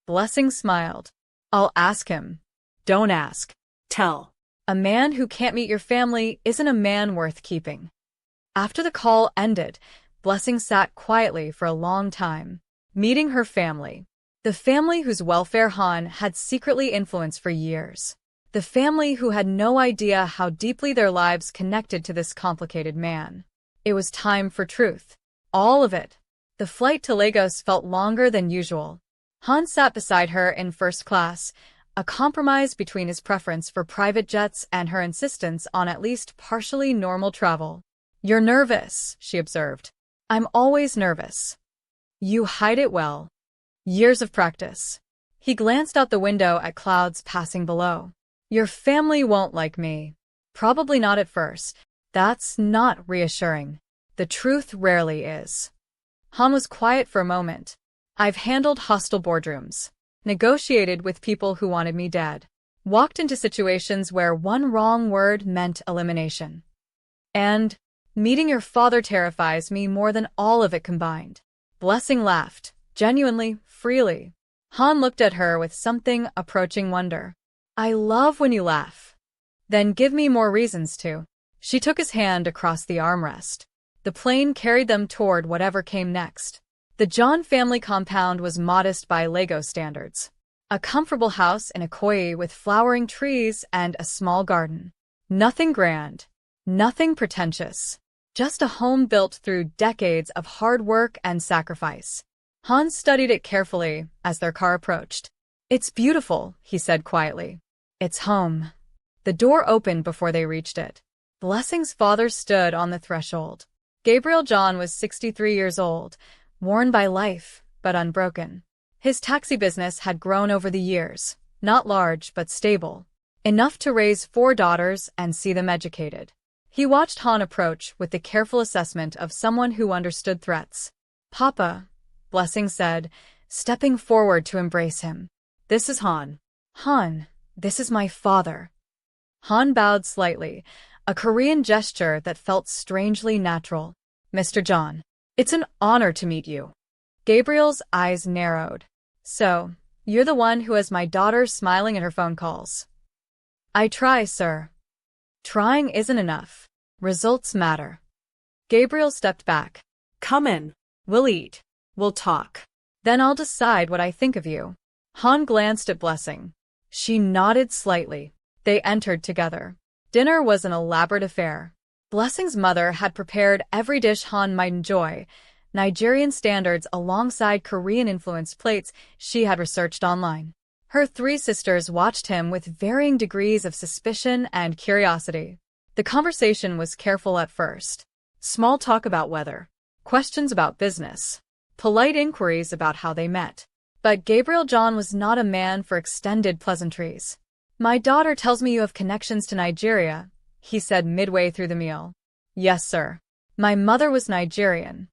Blessing smiled. I'll ask him. Don't ask. Tell. A man who can't meet your family isn't a man worth keeping. After the call ended, Blessing sat quietly for a long time, meeting her family. The family whose welfare Han had secretly influenced for years. The family who had no idea how deeply their lives connected to this complicated man. It was time for truth. All of it. The flight to Lagos felt longer than usual. Han sat beside her in first class, a compromise between his preference for private jets and her insistence on at least partially normal travel. You're nervous, she observed. I'm always nervous. You hide it well. Years of practice. He glanced out the window at clouds passing below. Your family won't like me. Probably not at first. That's not reassuring. The truth rarely is. Han was quiet for a moment. I've handled hostile boardrooms. Negotiated with people who wanted me dead. Walked into situations where one wrong word meant elimination. And meeting your father terrifies me more than all of it combined. Blessing laughed, Genuinely, freely. Han looked at her with something approaching wonder. I love when you laugh. Then give me more reasons to. She took his hand across the armrest. The plane carried them toward whatever came next. The John family compound was modest by Lego standards. A comfortable house in a koyi with flowering trees and a small garden. Nothing grand. Nothing pretentious. Just a home built through decades of hard work and sacrifice. Han studied it carefully as their car approached. It's beautiful, he said quietly. It's home. The door opened before they reached it. Blessing's father stood on the threshold. Gabriel John was 63 years old, worn by life, but unbroken. His taxi business had grown over the years, not large but stable, enough to raise 4 daughters and see them educated. He watched Han approach with the careful assessment of someone who understood threats. Papa, Blessing said, stepping forward to embrace him. This is Han. Han, this is my father. Han bowed slightly, a Korean gesture that felt strangely natural. Mr. John, it's an honor to meet you. Gabriel's eyes narrowed. So, you're the one who has my daughter smiling at her phone calls. I try, sir. Trying isn't enough. Results matter. Gabriel stepped back. Come in. We'll eat. We'll talk. Then I'll decide what I think of you. Han glanced at Blessing. She nodded slightly. They entered together. Dinner was an elaborate affair. Blessing's mother had prepared every dish Han might enjoy, Nigerian standards alongside Korean-influenced plates she had researched online. Her 3 sisters watched him with varying degrees of suspicion and curiosity. The conversation was careful at first. Small talk about weather, questions about business, polite inquiries about how they met. But Gabriel John was not a man for extended pleasantries. My daughter tells me you have connections to Nigeria, he said midway through the meal. Yes, sir. My mother was Nigerian.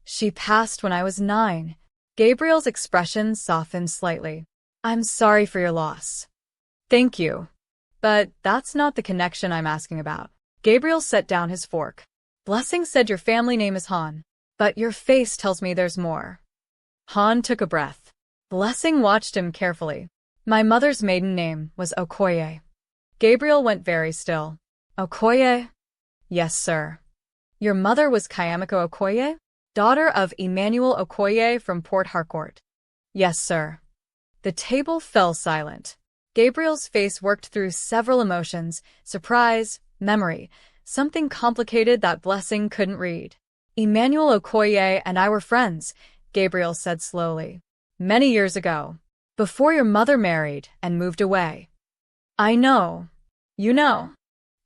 She passed when I was 9. Gabriel's expression softened slightly. I'm sorry for your loss. Thank you. But that's not the connection I'm asking about. Gabriel set down his fork. Blessing said your family name is Han. But your face tells me there's more. Han took a breath. Blessing watched him carefully. My mother's maiden name was Okoye. Gabriel went very still. Okoye? Yes, sir. Your mother was Kayamiko Okoye? Daughter of Emmanuel Okoye from Port Harcourt. Yes, sir. The table fell silent. Gabriel's face worked through several emotions, surprise, memory, something complicated that Blessing couldn't read. Emmanuel Okoye and I were friends, Gabriel said slowly. Many years ago. Before your mother married and moved away. I know. You know.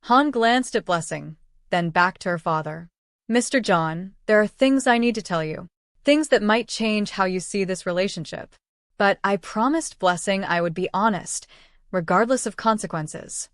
Han glanced at Blessing, then back to her father. Mr. John, there are things I need to tell you. Things that might change how you see this relationship. But I promised Blessing I would be honest, regardless of consequences.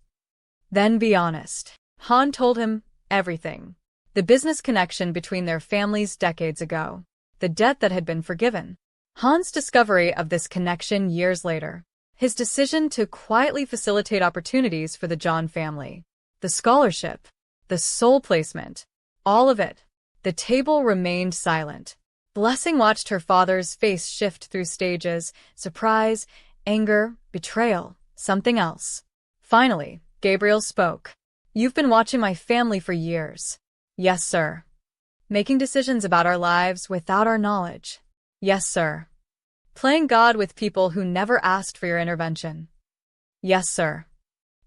Then be honest. Han told him everything. The business connection between their families decades ago. The debt that had been forgiven. Han's discovery of this connection years later. His decision to quietly facilitate opportunities for the John family. The scholarship. The Seoul placement. All of it. The table remained silent. Blessing watched her father's face shift through stages, surprise, anger, betrayal, something else. Finally, Gabriel spoke. You've been watching my family for years. Yes, sir. Making decisions about our lives without our knowledge. Yes, sir. Playing God with people who never asked for your intervention. Yes, sir.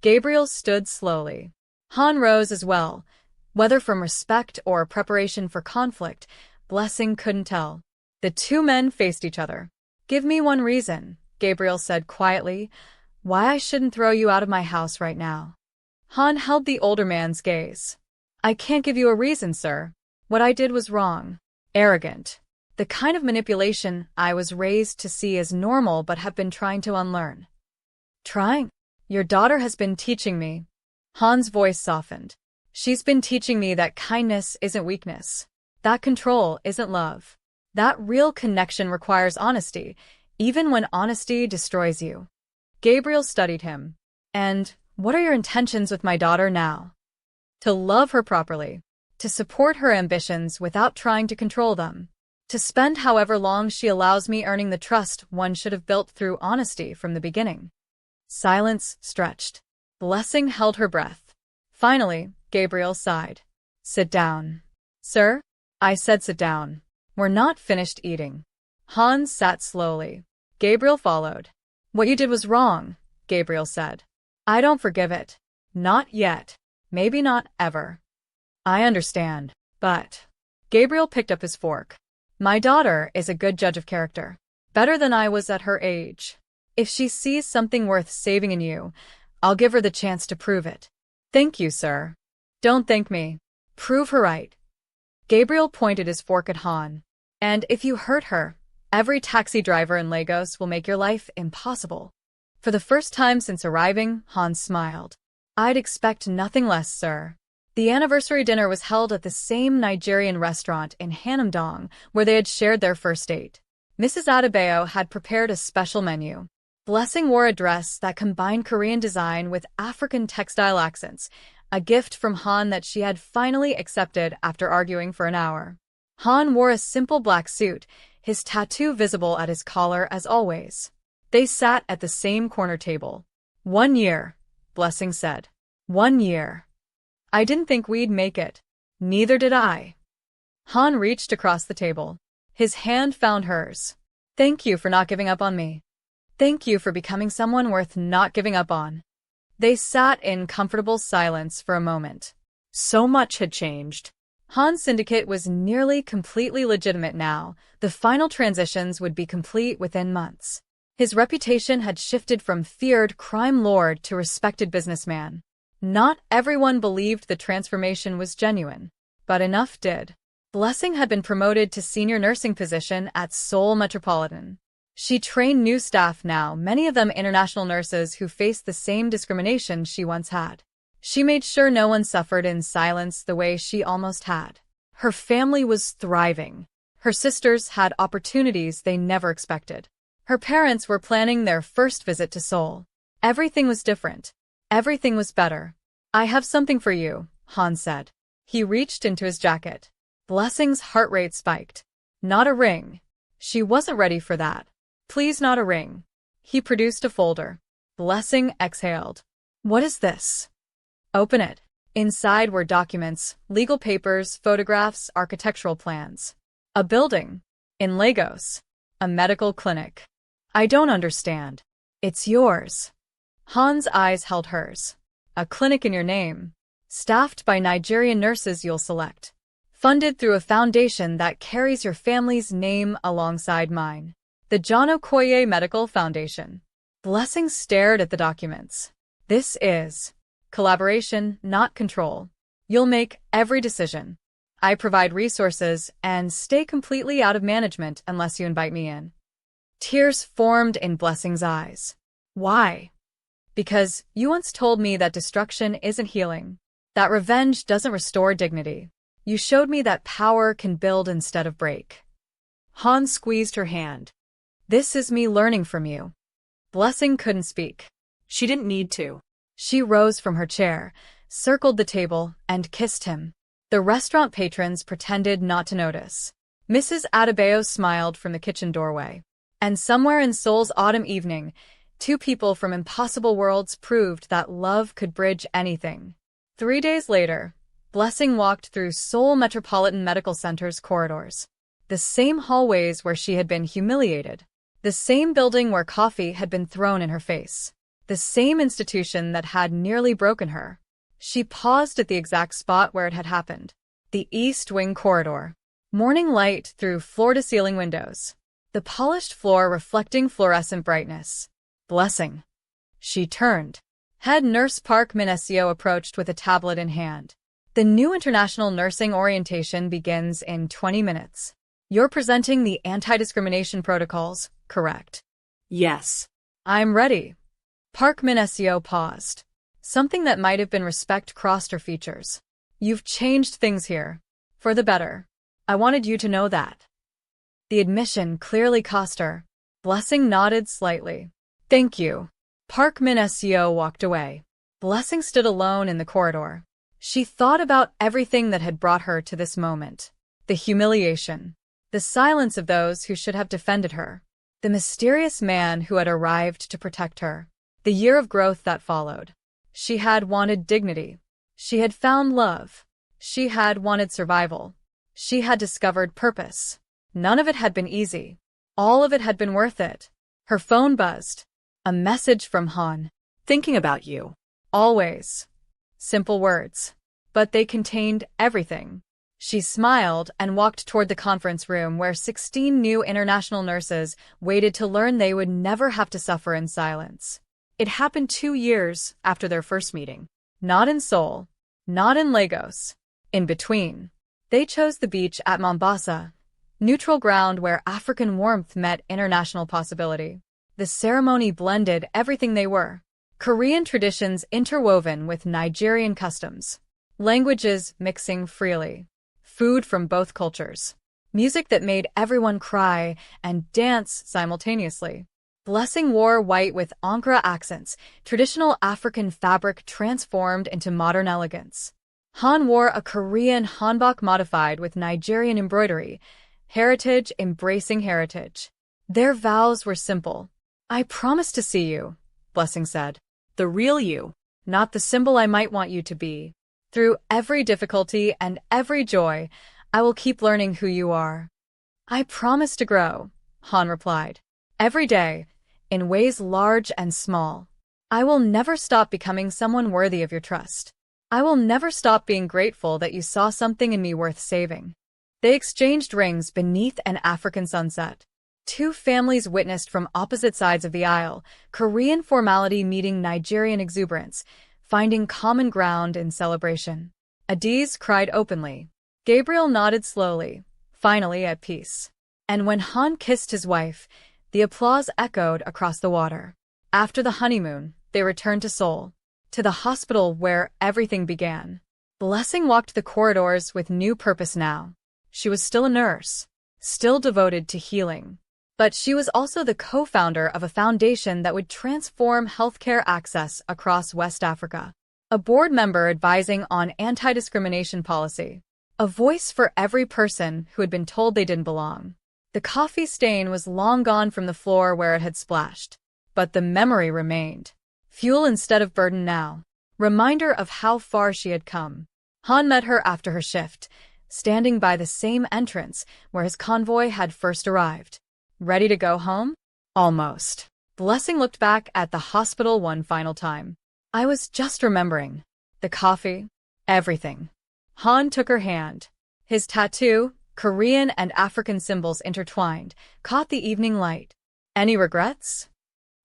Gabriel stood slowly. Han rose as well. Whether from respect or preparation for conflict, Blessing couldn't tell. The 2 men faced each other. Give me one reason, Gabriel said quietly, why I shouldn't throw you out of my house right now. Han held the older man's gaze. I can't give you a reason, sir. What I did was wrong. Arrogant. The kind of manipulation I was raised to see as normal but have been trying to unlearn. Trying? Your daughter has been teaching me. Han's voice softened. She's been teaching me that kindness isn't weakness. That control isn't love. That real connection requires honesty, even when honesty destroys you. Gabriel studied him. And what are your intentions with my daughter now? To love her properly. To support her ambitions without trying to control them. To spend however long she allows me earning the trust one should have built through honesty from the beginning. Silence stretched. Blessing held her breath. Finally, Gabriel sighed. Sit down. Sir? I said sit down. We're not finished eating. Hans sat slowly. Gabriel followed. What you did was wrong, Gabriel said. I don't forgive it. Not yet. Maybe not ever. I understand, but… Gabriel picked up his fork. My daughter is a good judge of character. Better than I was at her age. If she sees something worth saving in you, I'll give her the chance to prove it. Thank you, sir. Don't thank me. Prove her right. Gabriel pointed his fork at Han. And if you hurt her, every taxi driver in Lagos will make your life impossible. For the first time since arriving, Han smiled. I'd expect nothing less, sir. The anniversary dinner was held at the same Nigerian restaurant in Hanamdong where they had shared their first date. Mrs. Adebayo had prepared a special menu. Blessing wore a dress that combined Korean design with African textile accents, a gift from Han that she had finally accepted after arguing for an hour. Han wore a simple black suit, his tattoo visible at his collar as always. They sat at the same corner table. 1 year, Blessing said. 1 year. I didn't think we'd make it. Neither did I. Han reached across the table. His hand found hers. Thank you for not giving up on me. Thank you for becoming someone worth not giving up on. They sat in comfortable silence for a moment. So much had changed. Han's syndicate was nearly completely legitimate now. The final transitions would be complete within months. His reputation had shifted from feared crime lord to respected businessman. Not everyone believed the transformation was genuine, but enough did. Blessing had been promoted to senior nursing position at Seoul Metropolitan. She trained new staff now, many of them international nurses who faced the same discrimination she once had. She made sure no one suffered in silence the way she almost had. Her family was thriving. Her sisters had opportunities they never expected. Her parents were planning their first visit to Seoul. Everything was different. Everything was better. I have something for you, Han said. He reached into his jacket. Blessing's heart rate spiked. Not a ring. She wasn't ready for that. Please, not a ring. He produced a folder. Blessing exhaled. What is this? Open it. Inside were documents, legal papers, photographs, architectural plans. A building. In Lagos. A medical clinic. I don't understand. It's yours. Han's eyes held hers. A clinic in your name. Staffed by Nigerian nurses you'll select. Funded through a foundation that carries your family's name alongside mine. The John Okoye Medical Foundation. Blessing stared at the documents. This is collaboration, not control. You'll make every decision. I provide resources and stay completely out of management unless you invite me in. Tears formed in Blessing's eyes. Why? Because you once told me that destruction isn't healing. That revenge doesn't restore dignity. You showed me that power can build instead of break. Han squeezed her hand. This is me learning from you. Blessing couldn't speak. She didn't need to. She rose from her chair, circled the table, and kissed him. The restaurant patrons pretended not to notice. Mrs. Adebayo smiled from the kitchen doorway. And somewhere in Seoul's autumn evening, two people from impossible worlds proved that love could bridge anything. 3 days later, Blessing walked through Seoul Metropolitan Medical Center's corridors. The same hallways where she had been humiliated. The same building where coffee had been thrown in her face. The same institution that had nearly broken her. She paused at the exact spot where it had happened. The East Wing corridor. Morning light through floor-to-ceiling windows. The polished floor reflecting fluorescent brightness. Blessing. She turned. Head nurse Park Min-seo approached with a tablet in hand. The new international nursing orientation begins in 20 minutes. You're presenting the anti-discrimination protocols, correct? Yes. I'm ready. Park Min-seo paused. Something that might have been respect crossed her features. You've changed things here. For the better. I wanted you to know that. The admission clearly cost her. Blessing nodded slightly. Thank you. Park Min-seo walked away. Blessing stood alone in the corridor. She thought about everything that had brought her to this moment. The humiliation. The silence of those who should have defended her. The mysterious man who had arrived to protect her. The year of growth that followed. She had wanted dignity. She had found love. She had wanted survival. She had discovered purpose. None of it had been easy. All of it had been worth it. Her phone buzzed. A message from Han. Thinking about you. Always. Simple words. But they contained everything. She smiled and walked toward the conference room where 16 new international nurses waited to learn they would never have to suffer in silence. It happened 2 years after their first meeting. Not in Seoul. Not in Lagos. In between. They chose the beach at Mombasa, neutral ground where African warmth met international possibility. The ceremony blended everything they were. Korean traditions interwoven with Nigerian customs. Languages mixing freely. Food from both cultures. Music that made everyone cry and dance simultaneously. Blessing wore white with Ankara accents, traditional African fabric transformed into modern elegance. Han wore a Korean hanbok modified with Nigerian embroidery, heritage embracing heritage. Their vows were simple. I promise to see you, Blessing said. The real you. Not the symbol I might want you to be. Through every difficulty and every joy, I will keep learning who you are. I promise to grow, Han replied. Every day, in ways large and small. I will never stop becoming someone worthy of your trust. I will never stop being grateful that you saw something in me worth saving. They exchanged rings beneath an African sunset. 2 families witnessed from opposite sides of the aisle, Korean formality meeting Nigerian exuberance, finding common ground in celebration. Adiz cried openly. Gabriel nodded slowly, finally at peace. And when Han kissed his wife, the applause echoed across the water. After the honeymoon, they returned to Seoul, to the hospital where everything began. Blessing walked the corridors with new purpose now. She was still a nurse, still devoted to healing. But she was also the co-founder of a foundation that would transform healthcare access across West Africa. A board member advising on anti-discrimination policy. A voice for every person who had been told they didn't belong. The coffee stain was long gone from the floor where it had splashed. But the memory remained. Fuel instead of burden now. Reminder of how far she had come. Han met her after her shift, standing by the same entrance where his convoy had first arrived. Ready to go home? Almost. Blessing looked back at the hospital one final time. I was just remembering. The coffee. Everything. Han took her hand. His tattoo, Korean and African symbols intertwined, caught the evening light. Any regrets?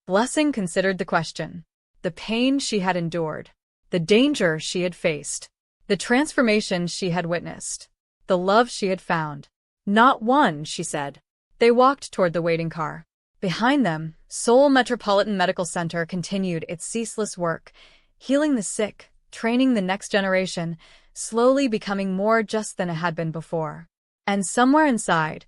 Blessing considered the question. The pain she had endured. The danger she had faced. The transformation she had witnessed. The love she had found. Not one, she said. They walked toward the waiting car. Behind them, Seoul Metropolitan Medical Center continued its ceaseless work, healing the sick, training the next generation, slowly becoming more just than it had been before. And somewhere inside,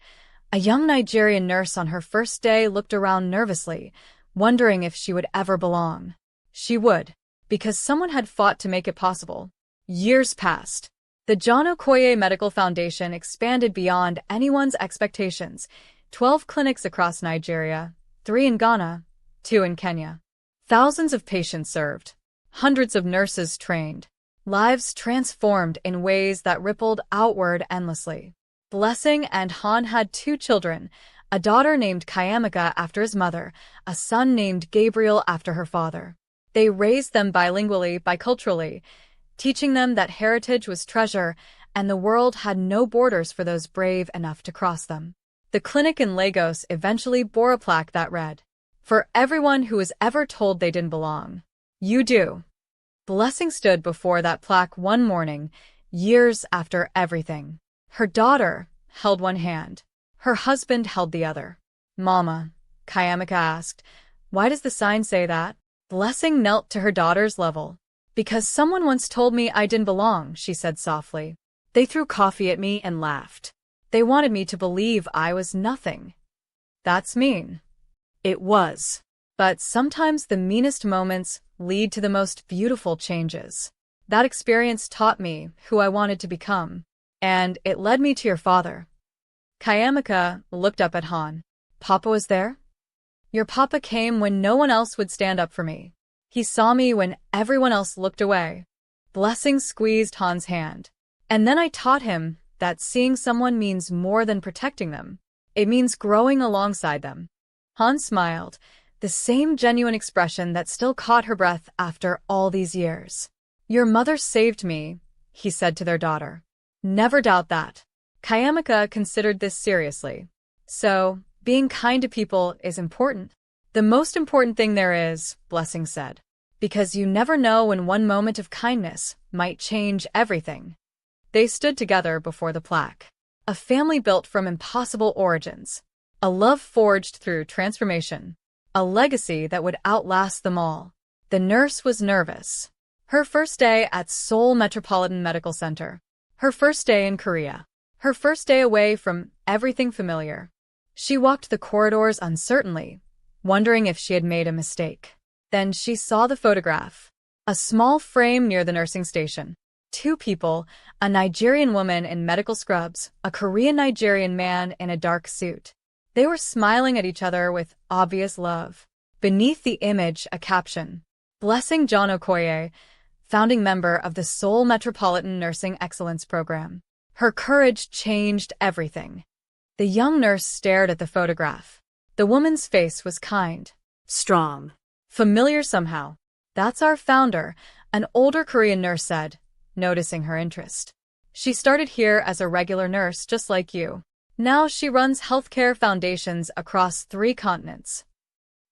a young Nigerian nurse on her first day looked around nervously, wondering if she would ever belong. She would, because someone had fought to make it possible. Years passed. The John Okoye Medical Foundation expanded beyond anyone's expectations. 12 clinics across Nigeria, 3 in Ghana, 2 in Kenya. Thousands of patients served. Hundreds of nurses trained. Lives transformed in ways that rippled outward endlessly. Blessing and Han had 2 children, a daughter named Kayamika after his mother, a son named Gabriel after her father. They raised them bilingually, biculturally, teaching them that heritage was treasure and the world had no borders for those brave enough to cross them. The clinic in Lagos eventually bore a plaque that read, "For everyone who was ever told they didn't belong, you do." Blessing stood before that plaque one morning, years after everything. Her daughter held one hand. Her husband held the other. "Mama," Kayamika asked, "why does the sign say that?" Blessing knelt to her daughter's level. "Because someone once told me I didn't belong," she said softly. "They threw coffee at me and laughed. They wanted me to believe I was nothing." That's mean. It was. But sometimes the meanest moments lead to the most beautiful changes. That experience taught me who I wanted to become. And it led me to your father. Kayamika looked up at Han. Papa was there? Your papa came when no one else would stand up for me. He saw me when everyone else looked away. Blessing squeezed Han's hand. And then I taught him that seeing someone means more than protecting them. It means growing alongside them. Han smiled, the same genuine expression that still caught her breath after all these years. Your mother saved me, he said to their daughter. Never doubt that. Kayamika considered this seriously. So, being kind to people is important. The most important thing there is, Blessing said. Because you never know when one moment of kindness might change everything. They stood together before the plaque. A family built from impossible origins. A love forged through transformation. A legacy that would outlast them all. The nurse was nervous. Her first day at Seoul Metropolitan Medical Center. Her first day in Korea. Her first day away from everything familiar. She walked the corridors uncertainly, wondering if she had made a mistake. Then she saw the photograph. A small frame near the nursing station. Two people, a Nigerian woman in medical scrubs, a Korean-Nigerian man in a dark suit. They were smiling at each other with obvious love. Beneath the image, a caption. Blessing John Okoye, founding member of the Seoul Metropolitan Nursing Excellence Program. Her courage changed everything. The young nurse stared at the photograph. The woman's face was kind. Strong. Familiar somehow. That's our founder, an older Korean nurse said, noticing her interest. She started here as a regular nurse just like you. Now she runs healthcare foundations across 3 continents.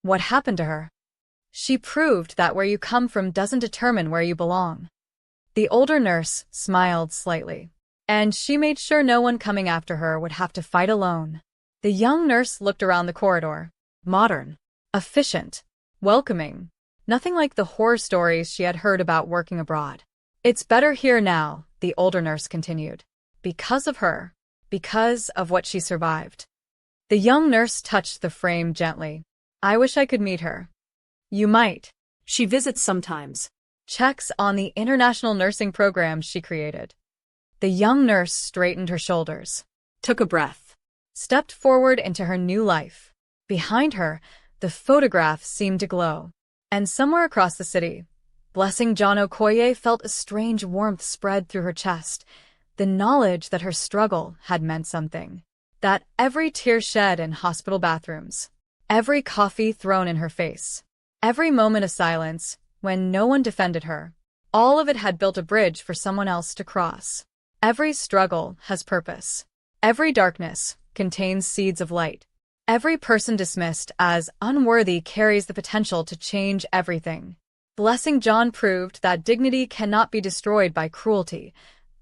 What happened to her? She proved that where you come from doesn't determine where you belong. The older nurse smiled slightly. And she made sure no one coming after her would have to fight alone. The young nurse looked around the corridor. Modern. Efficient. Welcoming. Nothing like the horror stories she had heard about working abroad. It's better here now, the older nurse continued. Because of her. Because of what she survived. The young nurse touched the frame gently. I wish I could meet her. You might. She visits sometimes. Checks on the international nursing programs she created. The young nurse straightened her shoulders. Took a breath. Stepped forward into her new life. Behind her, the photograph seemed to glow. And somewhere across the city, Blessing John Okoye felt a strange warmth spread through her chest. The knowledge that her struggle had meant something. That every tear shed in hospital bathrooms. Every coffee thrown in her face. Every moment of silence, when no one defended her. All of it had built a bridge for someone else to cross. Every struggle has purpose. Every darkness contains seeds of light. Every person dismissed as unworthy carries the potential to change everything. Blessing John proved that dignity cannot be destroyed by cruelty,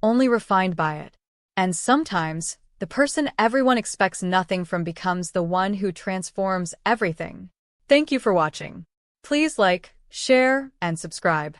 only refined by it. And sometimes, the person everyone expects nothing from becomes the one who transforms everything. Thank you for watching. Please like, share, and subscribe.